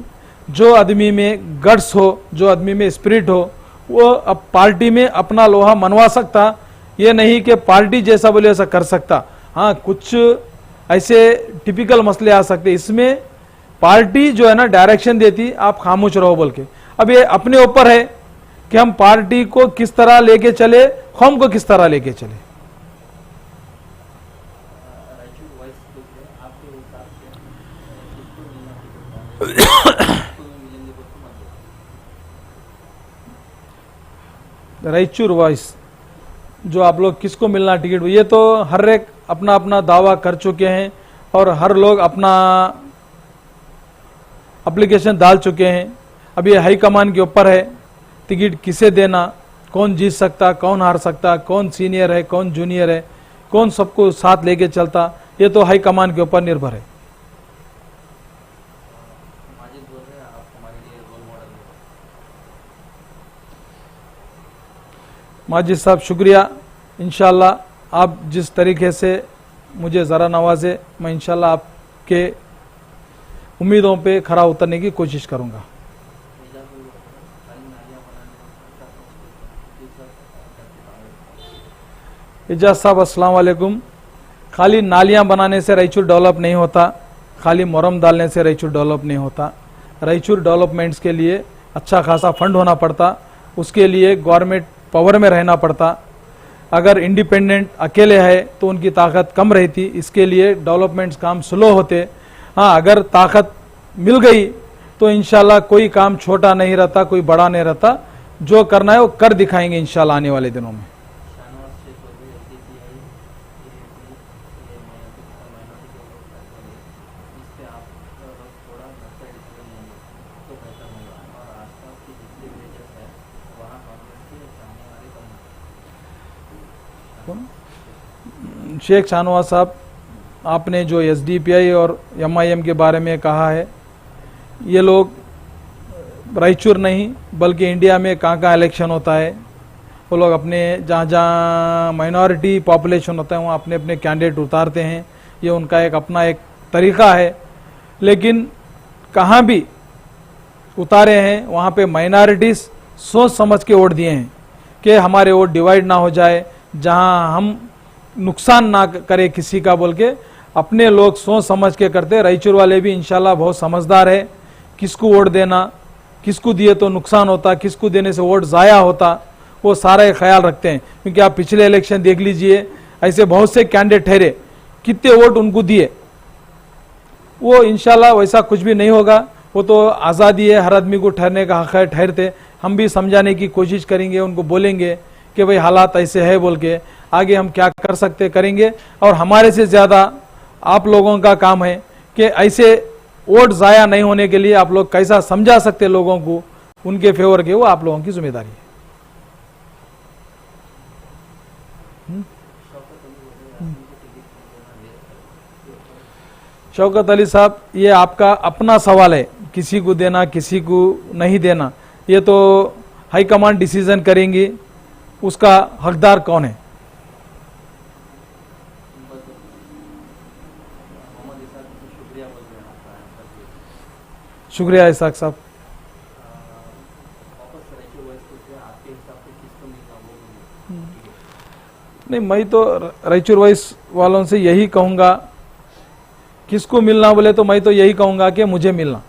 [SPEAKER 1] जो आदमी में गट्स हो, जो आदमी में स्पिरिट हो, वो अब पार्टी में अपना लोहा मनवा सकता, ये नहीं कि पार्टी जैसा बोले ऐसा कर सकता। हाँ, कुछ ऐसे टिपिकल मसले आ सकते, इसमें पार्टी जो है ना डायरेक्शन देती, आप खामोश रहो बोल के। अब ये अपने ऊपर है कि हम पार्टी को किस तरह लेके चले, कौम को किस तरह लेके चले। रायचूर वॉइस, जो आप लोग किसको मिलना टिकट, ये तो हर एक अपना अपना दावा कर चुके हैं और हर लोग अपना एप्लीकेशन डाल चुके हैं। अब ये हाईकमान के ऊपर है टिकट किसे देना, कौन जीत सकता, कौन हार सकता, कौन सीनियर है, कौन जूनियर है, कौन सबको साथ लेके चलता, ये तो हाईकमान के ऊपर निर्भर है। माजिद साहब शुक्रिया, इंशाल्लाह आप जिस तरीके से मुझे ज़रा नवाजे, मैं इंशाल्लाह आपके उम्मीदों पे खरा उतरने की कोशिश करूंगा। एजाज साहब अस्सलाम वालेकुम, खाली नालियां बनाने से रायचूर डेवलप नहीं होता, खाली मोरम डालने से रायचूर डेवलप नहीं होता। रायचूर डेवलपमेंट्स के लिए अच्छा खासा फंड होना पड़ता, उसके लिए गवर्नमेंट पावर में रहना पड़ता। अगर इंडिपेंडेंट अकेले है तो उनकी ताकत कम रहती, इसके लिए डेवलपमेंट्स काम स्लो होते। हाँ, अगर ताकत मिल गई तो इंशाल्लाह कोई काम छोटा नहीं रहता, कोई बड़ा नहीं रहता, जो करना है वो कर दिखाएंगे इंशाल्लाह आने वाले दिनों में। शेख शाहनवाज साहब, आपने जो एसडीपीआई और एमआईएम के बारे में कहा है, ये लोग रायचूर नहीं बल्कि इंडिया में कहाँ कहाँ इलेक्शन होता है, वो लोग अपने जहाँ जहाँ माइनॉरिटी पॉपुलेशन होता है वहाँ अपने अपने कैंडिडेट उतारते हैं, ये उनका एक अपना एक तरीक़ा है। लेकिन कहाँ भी उतारे हैं वहाँ पे माइनॉरिटीज़ सोच समझ के वोट दिए हैं कि हमारे वोट डिवाइड ना हो जाए, जहाँ हम नुकसान ना करे किसी का बोल के अपने लोग सोच समझ के करते। रायचूर वाले भी इंशाल्लाह बहुत समझदार है, किसको वोट देना, किसको दिए तो नुकसान होता, किसको देने से वोट ज़ाया होता, वो सारा ख्याल रखते हैं। क्योंकि आप पिछले इलेक्शन देख लीजिए, ऐसे बहुत से कैंडिडेट ठहरे, कितने वोट उनको दिए। वो इंशाल्लाह वैसा कुछ भी नहीं होगा, वो तो आज़ादी है, हर आदमी को ठहरने का हक है, ठहरते। हम भी समझाने की कोशिश करेंगे, उनको बोलेंगे कि भाई हालात ऐसे है बोल के, आगे हम क्या कर सकते करेंगे। और हमारे से ज़्यादा आप लोगों का काम है कि ऐसे वोट ज़ाया नहीं होने के लिए आप लोग कैसा समझा सकते लोगों को उनके फेवर के, वो आप लोगों की जिम्मेदारी है। शौकत अली साहब, ये आपका अपना सवाल है, किसी को देना किसी को नहीं देना, ये तो हाईकमान डिसीजन करेंगी, उसका हकदार कौन है। शुक्रिया इसाक साहब।
[SPEAKER 2] वापस रायचूर वाइस को जो है, आपके हिसाब से किसको मिलना वो मिले?
[SPEAKER 1] नहीं, मैं तो रायचूर वाइस वालों से यही कहूँगा, किसको मिलना बोले तो मैं तो यही कहूँगा कि मुझे मिलना।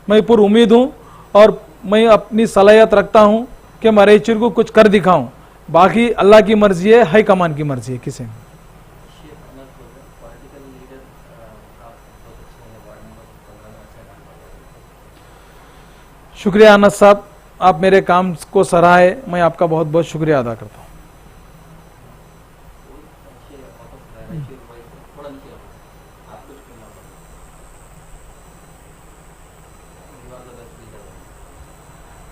[SPEAKER 1] मैं पूरी उम्मीद हूँ और मैं अपनी सलाहियत रखता हूँ कि मैं रायचूर को कुछ कर दिखाऊँ। बाकी अल्लाह की मर्जी है, हाई कमान की मर्जी है किसी में।
[SPEAKER 2] शेख अनस बोल रहे हैं, पॉलिटिकल लीडर आप बहुत अच्छे हैं, वार्ड नंबर 15 में अच्छा काम कर रहे हैं।
[SPEAKER 1] शुक्रिया अनस साहब, आप मेरे काम को सराहे, मैं आपका बहुत बहुत शुक्रिया अदा करता हूँ।
[SPEAKER 2] अच्छे वापस रायचूर वाइस थोड़ा नीचे आओ, आप कुछ मिलना पड़ेगा।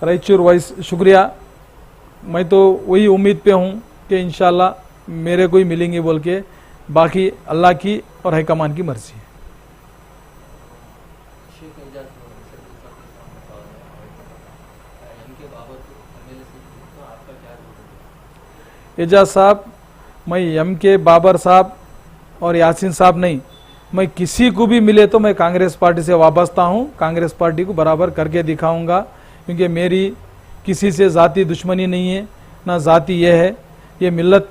[SPEAKER 1] रायचूर वाइस शुक्रिया। मैं तो वही उम्मीद पे हूँ कि इंशाल्लाह मेरे को ही मिलेंगे बोल के, बाकी अल्लाह की और हाईकमान की मर्जी है।
[SPEAKER 2] शेख एजाज इनके बाबत एमएलए सीट तो आपका क्या रोल है?
[SPEAKER 1] एजाज साहब, मैं एम के बाबर साहब और यासीन साहब नहीं, मैं किसी को भी मिले तो मैं कांग्रेस पार्टी से वाबस्ता हूँ, कांग्रेस पार्टी को बराबर करके दिखाऊंगा, क्योंकि मेरी किसी से ज़ाती दुश्मनी नहीं है, ना ज़ाती ये है। ये मिल्लत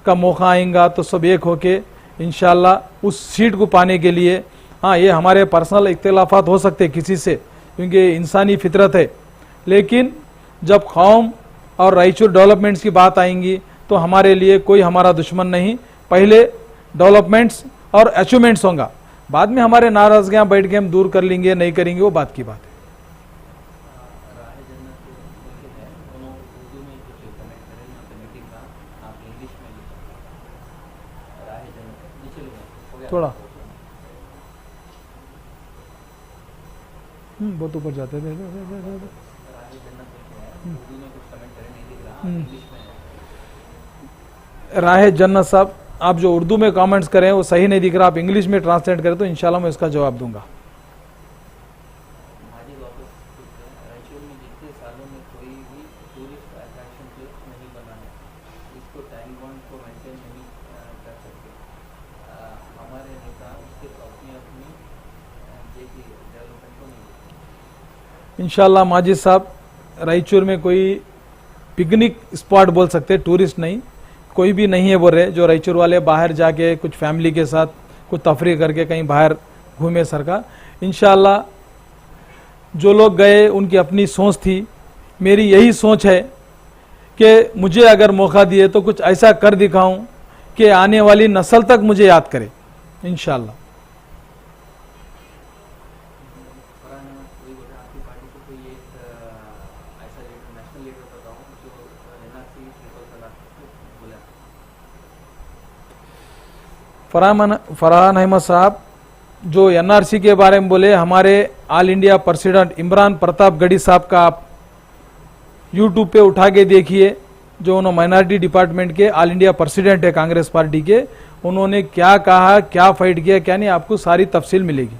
[SPEAKER 1] का मौका आएगा तो सब एक होके इंशाल्लाह उस सीट को पाने के लिए, हाँ ये हमारे पर्सनल इख्तिलाफात हो सकते किसी से, क्योंकि इंसानी फितरत है, लेकिन जब कौम और रायचूर डेवलपमेंट्स की बात आएंगी तो हमारे लिए कोई हमारा दुश्मन नहीं। पहले डेवलपमेंट्स और अचीवमेंट्स होगा, बाद में हमारे नाराजगियाँ बैठ के हम दूर कर लेंगे नहीं करेंगे, वो बात की बात है।
[SPEAKER 2] राह जन्नत बोल के है, उन्होंने उर्दू में कुछ कमेंट करें यहाँ पे मीटिंग का, आप इंग्लिश में लिखें। राह जन्नत नीचे लो, हो गया
[SPEAKER 1] थोड़ा बहुत ऊपर जाते थे।
[SPEAKER 2] राह जन्नत बोल के है, उर्दू में कुछ कमेंट करें, नहीं दिख रहा, आप इंग्लिश में है।
[SPEAKER 1] राह जन्नत साहब, आप जो उर्दू में कमेंट्स करें वो सही नहीं दिख रहा, आप इंग्लिश में ट्रांसलेट करें तो इंशाल्लाह मैं इसका जवाब दूंगा।
[SPEAKER 2] माजिद वापस पूछते हैं, रायचूर में जितने सालों में कोई भी टूरिस्ट अट्रैक्शन प्लेस नहीं बना है, इसको टाइम बॉन्ड को मेंटेन नहीं कर सकते। हमारे नेता उसके अपनी अपनी देखिए डेवलपमेंट को नहीं देखते।
[SPEAKER 1] इंशाल्लाह माजिद साहब, रायचूर में कोई पिकनिक स्पॉट बोल सकते, टूरिस्ट नहीं, कोई भी नहीं है बोल रहे। जो रायचूर वाले बाहर जाके कुछ फैमिली के साथ कुछ तफरी करके कहीं बाहर घूमे सर का, इंशाल्लाह जो लोग गए उनकी अपनी सोच थी, मेरी यही सोच है कि मुझे अगर मौका दिए तो कुछ ऐसा कर दिखाऊं कि आने वाली नस्ल तक मुझे याद करे इंशाल्लाह।
[SPEAKER 2] फरहान अहमद कोई बोल रहा है, आपकी पार्टी को कोई एक ऐसा लीडर, नेशनल लीडर बताओ जो एनआरसी ट्रिपल तलाक को बोला।
[SPEAKER 1] फरहान अहमद साहब जो एनआरसी के बारे में बोले, हमारे all India president Imran Pratapgarhi साहब का आप यूट्यूब पे उठा के देखिए, जो उन्होंने माइनॉरिटी डिपार्टमेंट के ऑल इंडिया प्रेसिडेंट है कांग्रेस पार्टी के, उन्होंने क्या कहा, क्या फाइट किया, क्या नहीं, आपको सारी तफसील मिलेगी।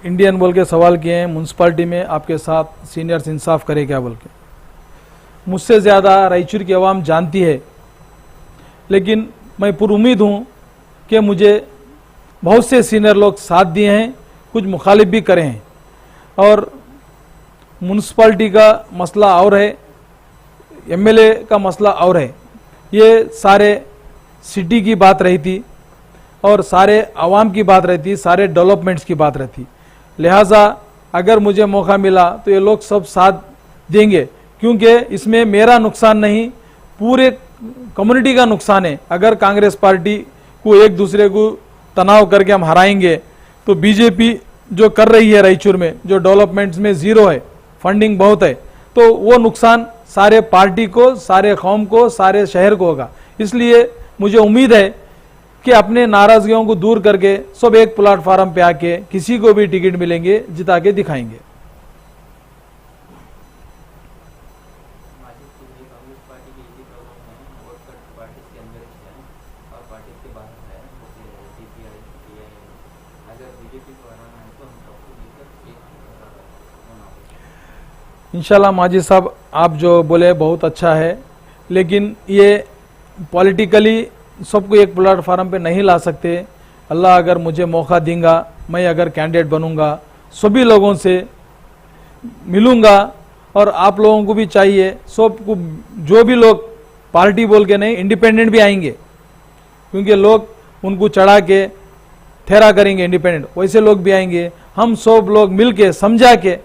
[SPEAKER 1] इंडियन बोल के सवाल किए हैं, म्यूनसिपालिटी में आपके साथ सीनियर्स इंसाफ करे क्या बोल के। मुझसे ज़्यादा रायचूर की आवाम जानती है, लेकिन मैं पुरुम्मीद हूँ कि मुझे बहुत से सीनियर लोग साथ दिए हैं, कुछ मुखालिफ भी करे हैं। और म्यूनसिपालिटी का मसला और है, एमएलए का मसला और है। ये सारे सिटी की बात रही थी और सारे आवाम की बात रहती, सारे डेवलपमेंट्स की बात रहती। लिहाजा अगर मुझे मौका मिला तो ये लोग सब साथ देंगे, क्योंकि इसमें मेरा नुकसान नहीं, पूरे कम्युनिटी का नुकसान है। अगर कांग्रेस पार्टी को एक दूसरे को तनाव करके हम हराएंगे तो बीजेपी जो कर रही है रायचूर में, जो डेवलपमेंट्स में जीरो है, फंडिंग बहुत है, तो वो नुकसान सारे पार्टी को, सारे कौम को, सारे शहर को होगा। इसलिए मुझे उम्मीद है कि अपने नाराजगियों को दूर करके सब एक प्लेटफार्म पे आके किसी को भी टिकट मिलेंगे जिता के दिखाएंगे।
[SPEAKER 2] कि ये कांग्रेस पार्टी की यही प्रॉब्लम है, वोट कट पार्टी के अंदर ही है और पार्टी के बाहर है, जैसे सीपीआई पीआई। अगर बीजेपी को हराना है तो हम सबको मिलकर एक होना होगा।
[SPEAKER 1] इंशाल्लाह माजी साहब आप जो बोले बहुत अच्छा है, लेकिन ये पॉलिटिकली सबको एक प्लेटफार्म पे नहीं ला सकते। अल्लाह अगर मुझे मौका देगा, मैं अगर कैंडिडेट बनूंगा, सभी लोगों से मिलूंगा और आप लोगों को भी चाहिए, सबको जो भी लोग पार्टी बोल के नहीं इंडिपेंडेंट भी आएंगे, क्योंकि लोग उनको चढ़ा के ठहरा करेंगे इंडिपेंडेंट, वैसे लोग भी आएंगे। हम सब लोग मिल के समझा के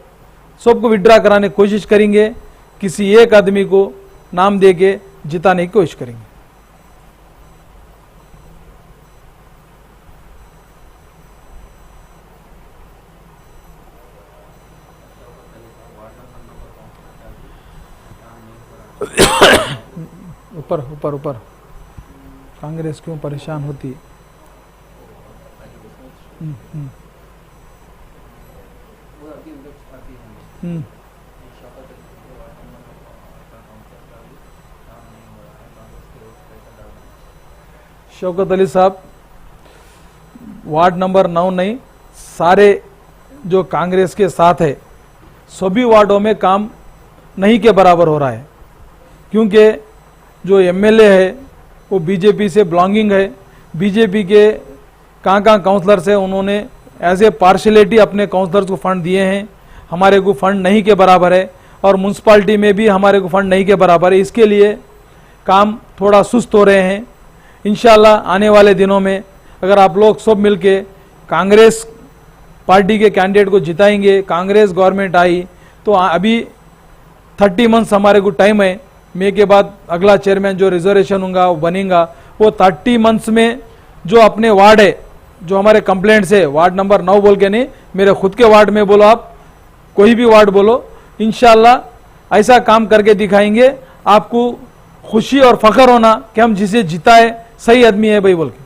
[SPEAKER 1] सबको विड्रा कराने की कोशिश करेंगे, किसी एक आदमी को नाम दे के जिताने की कोशिश करेंगे। ऊपर ऊपर ऊपर कांग्रेस क्यों परेशान होती?
[SPEAKER 2] वो अभी उधर आती है
[SPEAKER 1] हम्म,
[SPEAKER 2] शौकत अली को वार्ड नंबर का काउंसिलर का भी काम नहीं हो रहा है, कांग्रेस के रोज पैसा डालना।
[SPEAKER 1] शौकत अली साहब वार्ड नंबर 9 नहीं, सारे जो कांग्रेस के साथ है सभी वार्डों में काम नहीं के बराबर हो रहा है, क्योंकि जो एमएलए है वो बीजेपी से बिलोंगिंग है। बीजेपी के कहाँ काउंसलर्स है, उन्होंने एज ए पार्शलिटी अपने काउंसलर्स को फंड दिए हैं, हमारे को फंड नहीं के बराबर है, और म्यूनसिपालिटी में भी हमारे को फंड नहीं के बराबर है। इसके लिए काम थोड़ा सुस्त हो रहे हैं। इंशाल्लाह आने वाले दिनों में अगर आप लोग सब मिलके कांग्रेस पार्टी के कैंडिडेट को जिताएंगे, कांग्रेस गवर्नमेंट आई तो अभी 30 मंथ्स हमारे को टाइम है, मई के बाद अगला चेयरमैन जो रिजर्वेशन होगा वो बनेगा। वो 30 मंथ्स में जो अपने वार्ड है, जो हमारे कंप्लेंट्स है, वार्ड नंबर 9 बोल के नहीं, मेरे खुद के वार्ड में बोलो, आप कोई भी वार्ड बोलो, इंशाल्लाह ऐसा काम करके दिखाएंगे, आपको खुशी और फख्र होना कि हम जिसे जिताए सही आदमी है भाई बोल के।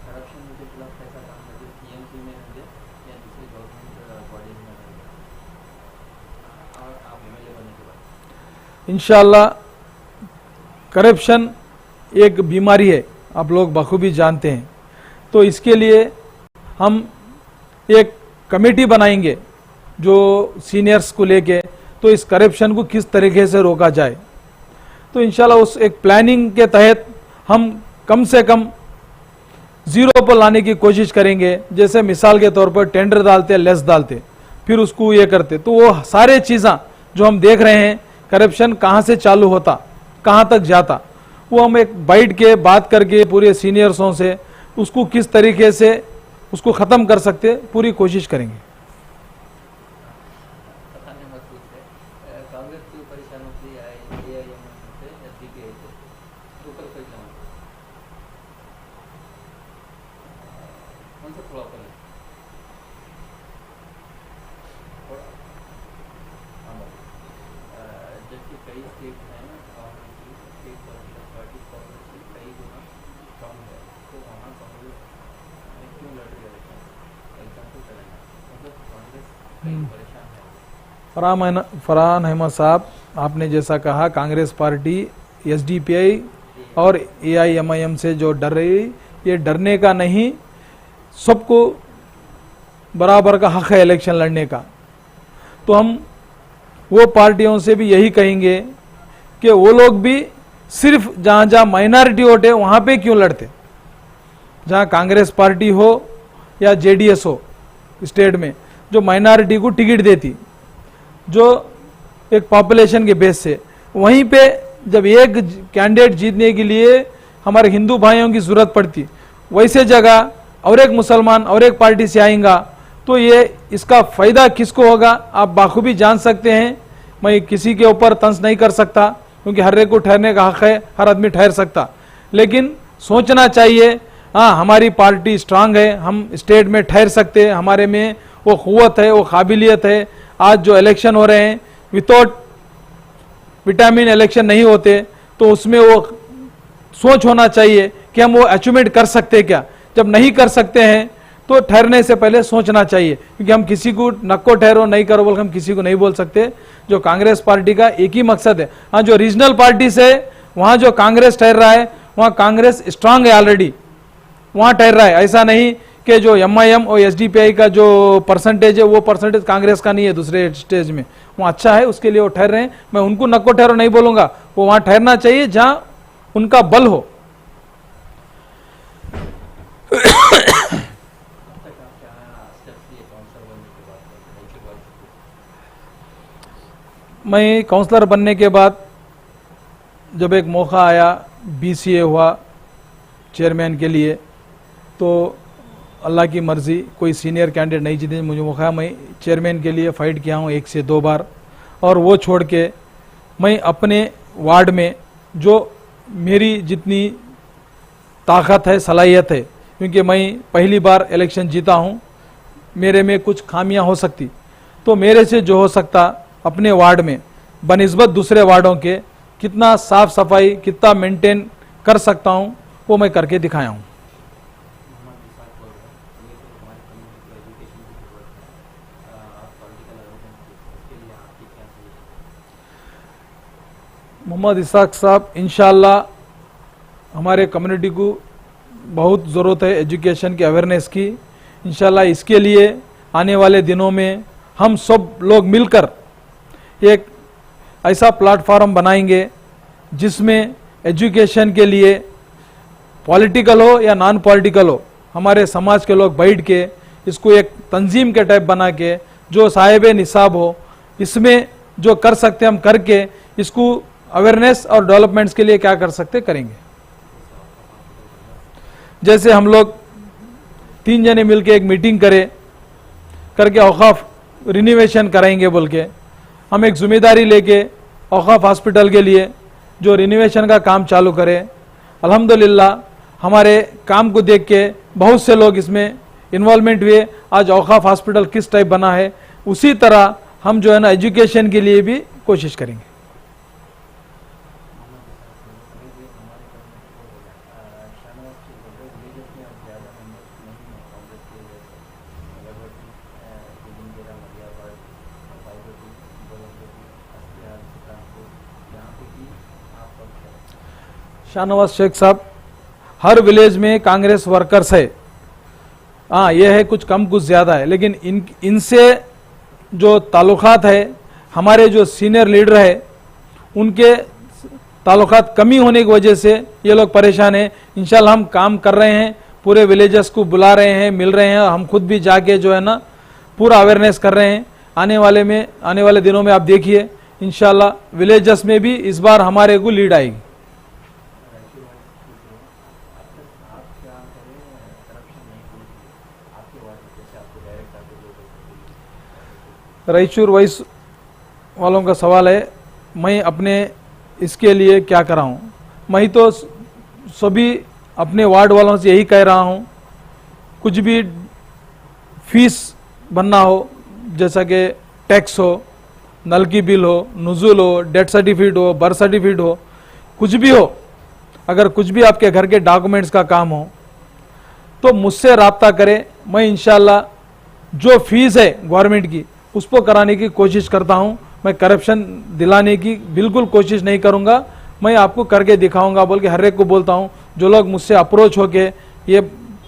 [SPEAKER 2] करप्शन के खिलाफ कैसा काम करें, टीएमसी में होंगे या दूसरी गवर्नमेंट बॉडीज में होंगे, और आप एमएलए बनने के बाद
[SPEAKER 1] इंशाल्लाह करप्शन एक बीमारी है, आप लोग बखूबी जानते हैं। तो इसके लिए हम एक कमेटी बनाएंगे जो सीनियर्स को लेके, तो इस करप्शन को किस तरीके से रोका जाए। तो इंशाल्लाह उस एक प्लानिंग के तहत हम कम से कम जीरो पर लाने की कोशिश करेंगे। जैसे मिसाल के तौर पर टेंडर डालते, लेस डालते, फिर उसको ये करते, तो वो सारे चीज़ें जो हम देख रहे हैं, करप्शन कहाँ से चालू होता, कहाँ तक जाता, वो हम एक बैठ के बात करके पूरे सीनियर्सों से उसको किस तरीके से उसको ख़त्म कर सकते पूरी कोशिश करेंगे।
[SPEAKER 2] पता नहीं मत पूछे, कांग्रेस क्यों परेशान होती है, एआईएमएम से या सीपीआई से, ऊपर परेशान होती है, उनसे थोड़ा ऊपर है। थोड़ा हाँ भाई, जबकि कई स्टेट हैं ना, कांग्रेस की स्टेट पॉलिटिकल पार्टी कांग्रेस की कई गुना कम है, तो वहाँ कांग्रेस क्यों लड़ रही है इलेक्शन? एग्जाम्पल चलेगा, मतलब कांग्रेस कई परेशान है।
[SPEAKER 1] फरहान अहमद साहब, आपने जैसा कहा कांग्रेस पार्टी एसडीपीआई और एआईएमआईएम से जो डर रही, ये डरने का नहीं, सबको बराबर का हक है इलेक्शन लड़ने का। तो हम वो पार्टियों से भी यही कहेंगे कि वो लोग भी सिर्फ जहाँ जहाँ माइनॉरिटी वोट है वहाँ पे क्यों लड़ते। जहाँ कांग्रेस पार्टी हो या जेडीएस हो स्टेट में, जो माइनॉरिटी को टिकट देती, जो एक पॉपुलेशन के बेस से, वहीं पे जब एक कैंडिडेट जीतने के लिए हमारे हिंदू भाइयों की जरूरत पड़ती, वैसे जगह और एक मुसलमान और एक पार्टी से आएगा, तो ये इसका फायदा किसको होगा आप बाखूबी जान सकते हैं। मैं किसी के ऊपर तंज नहीं कर सकता, क्योंकि हर एक को ठहरने का हक है, हर आदमी ठहर सकता, लेकिन सोचना चाहिए हाँ हमारी पार्टी स्ट्रांग है, हम स्टेट में ठहर सकते हैं, हमारे में वो क़ुव्वत है, वो काबिलियत है। आज जो इलेक्शन हो रहे हैं विदाउट विटामिन इलेक्शन नहीं होते, तो उसमें वो सोच होना चाहिए कि हम वो अचीवमेंट कर सकते क्या। जब नहीं कर सकते हैं तो ठहरने से पहले सोचना चाहिए, क्योंकि हम किसी को नक्को ठहरो नहीं करो बोल हम किसी को नहीं बोल सकते। जो कांग्रेस पार्टी का एक ही मकसद है, हाँ जो रीजनल पार्टी से वहां जो कांग्रेस ठहर रहा है वहां कांग्रेस स्ट्रांग है ऑलरेडी, वहां ठहर रहा है। ऐसा नहीं कि जो MIM और SDPI का जो परसेंटेज है वो परसेंटेज कांग्रेस का नहीं है दूसरे स्टेज में, वो अच्छा है, उसके लिए वो ठहर रहे हैं। मैं उनको नक्को ठहरो नहीं बोलूंगा, वो वहां ठहरना चाहिए जहां उनका बल हो। मैं काउंसलर बनने के बाद जब एक मौका आया BCA हुआ चेयरमैन के लिए, तो अल्लाह की मर्जी कोई सीनियर कैंडिडेट नहीं जीते, मुझे मौका, मैं चेयरमैन के लिए फाइट किया हूँ 1 से 2 बार। और वो छोड़ के मैं अपने वार्ड में जो मेरी जितनी ताकत है सलाहियत है, क्योंकि मैं पहली बार इलेक्शन जीता हूँ, मेरे में कुछ खामियां हो सकती, तो मेरे से जो हो सकता अपने वार्ड में बनिस्बत दूसरे वार्डों के कितना साफ सफाई कितना मेंटेन कर सकता हूं वो मैं करके दिखाया हूं। मोहम्मद इसाक साहब, इंशाल्लाह हमारे कम्युनिटी को बहुत ज़रूरत है एजुकेशन की, अवेयरनेस की। इंशाल्लाह इसके लिए आने वाले दिनों में हम सब लोग मिलकर एक ऐसा प्लेटफॉर्म बनाएंगे जिसमें एजुकेशन के लिए पॉलिटिकल हो या नॉन पॉलिटिकल हो, हमारे समाज के लोग बैठ के इसको एक तंजीम के टाइप बना के जो साहिब निसाब हो, इसमें जो कर सकते हम करके इसको अवेयरनेस और डेवलपमेंट्स के लिए क्या कर सकते करेंगे। जैसे हम लोग 3 जने मिलके एक मीटिंग करके औकाफ रिनोवेशन कराएंगे बोल के हम एक जिम्मेदारी लेके औकाफ हॉस्पिटल के लिए जो रिनोवेशन का काम चालू करें। अल्हम्दुलिल्लाह हमारे काम को देख के बहुत से लोग इसमें इन्वॉल्वमेंट हुए, आज औकाफ हॉस्पिटल किस टाइप बना है, उसी तरह हम जो है ना एजुकेशन के लिए भी कोशिश करेंगे। शाहनवाज शेख साहब, हर विलेज में कांग्रेस वर्कर्स है, हाँ ये है कुछ कम कुछ ज़्यादा है, लेकिन इनसे जो ताल्लुकात है, हमारे जो सीनियर लीडर है उनके ताल्लुकात कमी होने की वजह से ये लोग परेशान हैं। इंशाल्लाह हम काम कर रहे हैं, पूरे विलेजेस को बुला रहे हैं, मिल रहे हैं, हम खुद भी जाके जो है ना पूरा अवेयरनेस कर रहे हैं। आने वाले दिनों में आप देखिए इंशाल्लाह विलेजेस में भी इस बार हमारे को लीड आएगी। रायचूर वाइस वालों का सवाल है, मैं अपने इसके लिए क्या कर रहा हूँ। मैं तो सभी अपने वार्ड वालों से यही कह रहा हूँ, कुछ भी फीस बनना हो, जैसा कि टैक्स हो, नल की बिल हो, नुजुल हो, डेथ सर्टिफिकेट हो, बर्थ सर्टिफिकेट हो, कुछ भी हो, अगर कुछ भी आपके घर के डॉक्यूमेंट्स का काम हो तो मुझसे राब्ता करें। मैं इंशाल्लाह जो फीस है गवर्नमेंट की उसको कराने की कोशिश करता हूं। मैं करप्शन दिलाने की बिल्कुल कोशिश नहीं करूंगा, मैं आपको करके दिखाऊंगा बोल के हर एक को बोलता हूं। जो लोग मुझसे अप्रोच होके ये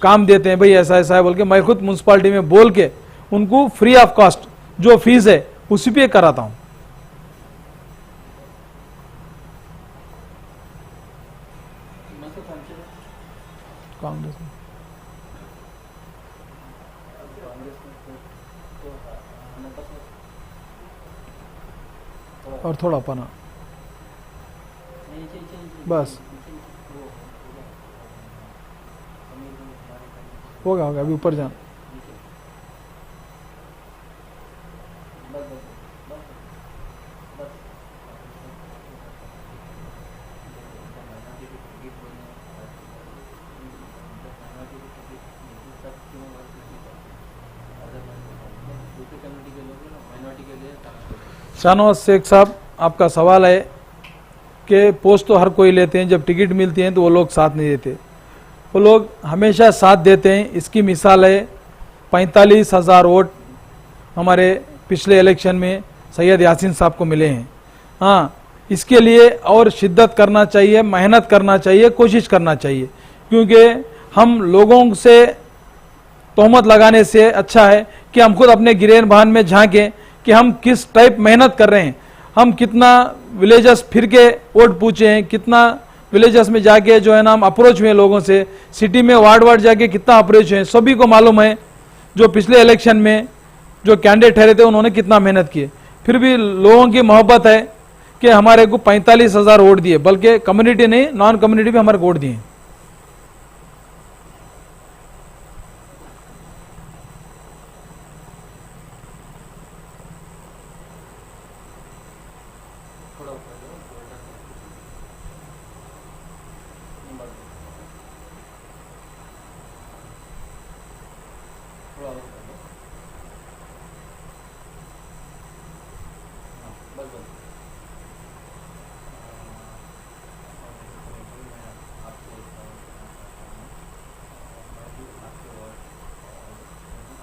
[SPEAKER 1] काम देते हैं, भाई ऐसा ऐसा है बोल के, मैं खुद म्यूनसिपालिटी में बोल के उनको फ्री ऑफ कॉस्ट जो फीस है उसी पे कराता हूं। कांग्रेस और थोड़ा पना बस होगा अभी ऊपर जाना। शाहनवाज शेख साहब, आपका सवाल है कि पोस्ट तो हर कोई लेते हैं, जब टिकट मिलती है तो वो लोग साथ नहीं देते। वो लोग हमेशा साथ देते हैं। इसकी मिसाल है 45,000 वोट हमारे पिछले इलेक्शन में सैयद यासीन साहब को मिले हैं। हाँ, इसके लिए और शिद्दत करना चाहिए, मेहनत करना चाहिए, कोशिश करना चाहिए, क्योंकि हम लोगों से तोहमत लगाने से अच्छा है कि हम खुद अपने गिरेन बहान में झांकें कि हम किस टाइप मेहनत कर रहे हैं। हम कितना विलेजेस फिर के वोट पूछे हैं, कितना विलेजेस में जाके जो है ना हम अप्रोच हुए लोगों से, सिटी में वार्ड वार्ड जाके कितना अप्रोच हुए, सभी को मालूम है जो पिछले इलेक्शन में जो कैंडिडेट ठहरे थे उन्होंने कितना मेहनत की। फिर भी लोगों की मोहब्बत है कि हमारे को 45,000 वोट दिए, बल्कि कम्युनिटी नहीं, नॉन कम्युनिटी भी हमारे को वोट दिए।
[SPEAKER 2] थोड़ा ऊपर जाओ, नंबर दो। थोड़ा और ऊपर जाओ। हाँ, बस बस। मैं आपसे एक सवाल करना चाहता हूँ। मैं भी आपके वार्ड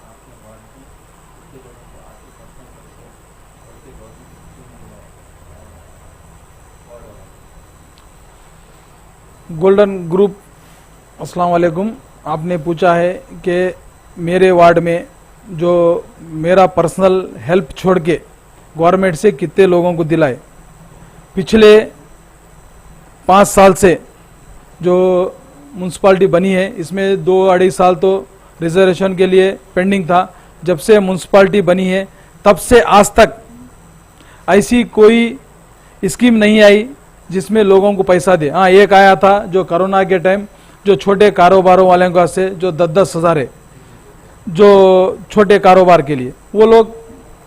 [SPEAKER 2] आपके वार्ड में कितने लोगों को आके पर्सनल करके और के गवर्नमेंट स्कीम मिला है वार्ड वाला।
[SPEAKER 1] गोल्डन ग्रुप, अस्सलाम वालेकुम। आपने पूछा है कि मेरे वार्ड में जो मेरा पर्सनल हेल्प छोड़ के गवर्नमेंट से कितने लोगों को दिलाए। पिछले 5 साल से जो म्यूनसिपाल्टी बनी है इसमें 2-2.5 साल तो रिजर्वेशन के लिए पेंडिंग था। जब से म्यूनसिपाल्टी बनी है तब से आज तक ऐसी कोई स्कीम नहीं आई जिसमें लोगों को पैसा दे। हाँ, एक आया था जो कोरोना के टाइम, जो छोटे कारोबारों वालों का से जो 10-10 हज़ार है जो छोटे कारोबार के लिए, वो लोग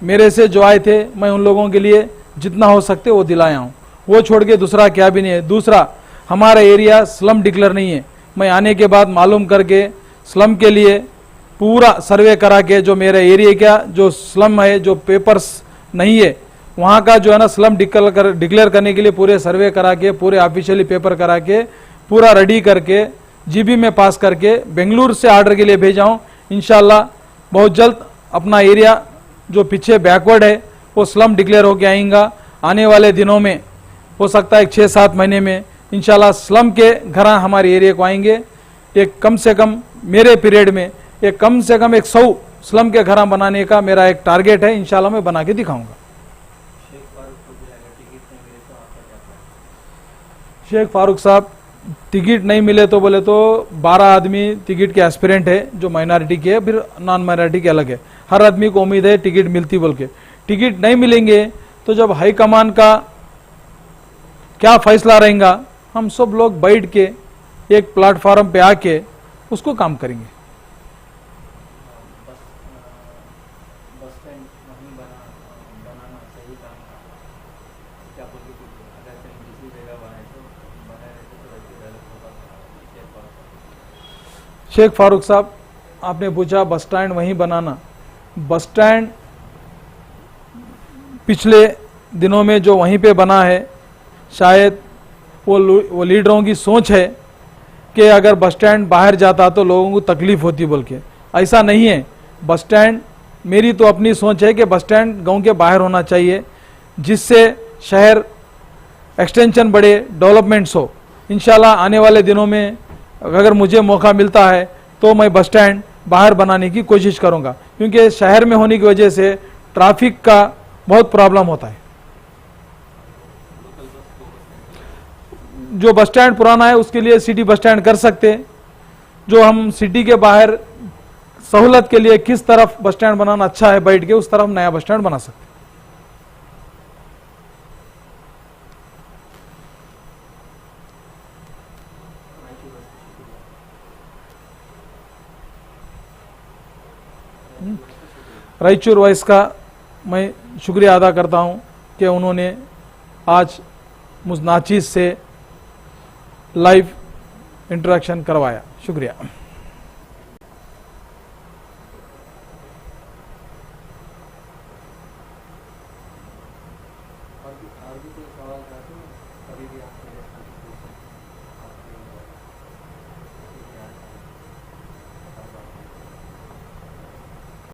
[SPEAKER 1] मेरे से जो आए थे मैं उन लोगों के लिए जितना हो सकते वो दिलाया हूँ। वो छोड़ के दूसरा क्या भी नहीं है। दूसरा, हमारा एरिया स्लम डिक्लेयर नहीं है। मैं आने के बाद मालूम करके स्लम के लिए पूरा सर्वे करा के जो मेरे एरिया का जो स्लम है, जो पेपर्स नहीं है वहाँ का जो है ना स्लम डिक्लेयर करने के लिए पूरे सर्वे करा के, पूरे ऑफिशियली पेपर करा के, पूरा रेडी करके जीबी में पास करके बेंगलुरु से ऑर्डर के लिए भेजा हूँ। इंशाल्लाह बहुत जल्द अपना एरिया जो पीछे बैकवर्ड है वो स्लम डिक्लेयर होके आएगा। आने वाले दिनों में हो सकता है 6-7 महीने में इंशाल्लाह स्लम के घर हमारे एरिया को आएंगे। एक कम से कम मेरे पीरियड में एक कम से कम 100 स्लम के घर बनाने का मेरा एक टारगेट है। इंशाल्लाह मैं बना के दिखाऊंगा। शेख फारूक साहब टिकट नहीं मिले तो बोले तो 12 आदमी टिकट के एस्पिरेंट है जो माइनॉरिटी के है, फिर नॉन माइनॉरिटी के अलग है। हर आदमी को उम्मीद है टिकट मिलती बोल के। टिकट नहीं मिलेंगे तो जब हाईकमान का क्या फैसला रहेगा, हम सब लोग बैठ के एक प्लेटफॉर्म पे आके उसको काम करेंगे।
[SPEAKER 2] बस स्टैंड वहीं बनाना सही काम था क्या बोलते थे? अगर कहीं दूसरी जगह बनाए तो बनाए रहते तो वैसे डेवलप होता था।
[SPEAKER 1] शेख फारूक साहब, आपने पूछा बस स्टैंड वहीं बनाना। बस स्टैंड पिछले दिनों में जो वहीं पे बना है, शायद वो लीडरों की सोच है कि अगर बस स्टैंड बाहर जाता तो लोगों को तकलीफ होती बोल के। ऐसा नहीं है। बस स्टैंड, मेरी तो अपनी सोच है कि बस स्टैंड गांव के बाहर होना चाहिए, जिससे शहर एक्सटेंशन बढ़े, डेवलपमेंट्स हो। इंशाल्लाह आने वाले दिनों में अगर मुझे मौका मिलता है तो मैं बस स्टैंड बाहर बनाने की कोशिश करूंगा, क्योंकि शहर में होने की वजह से ट्रैफिक का बहुत प्रॉब्लम होता है। जो बस स्टैंड पुराना है उसके लिए सिटी बस स्टैंड कर सकते हैं। जो हम सिटी के बाहर सहूलत के लिए किस तरफ बस स्टैंड बनाना अच्छा है बैठ के, उस तरफ नया बस स्टैंड बना सकते हैं। रायचूर वाइस का मैं शुक्रिया अदा करता हूं कि उन्होंने आज मुझ नाचीज से लाइव इंटरेक्शन करवाया। शुक्रिया।
[SPEAKER 2] और भी कोई सवाल चाहते हैं? कभी भी आप मेरे साथ पूछ सकते हैं।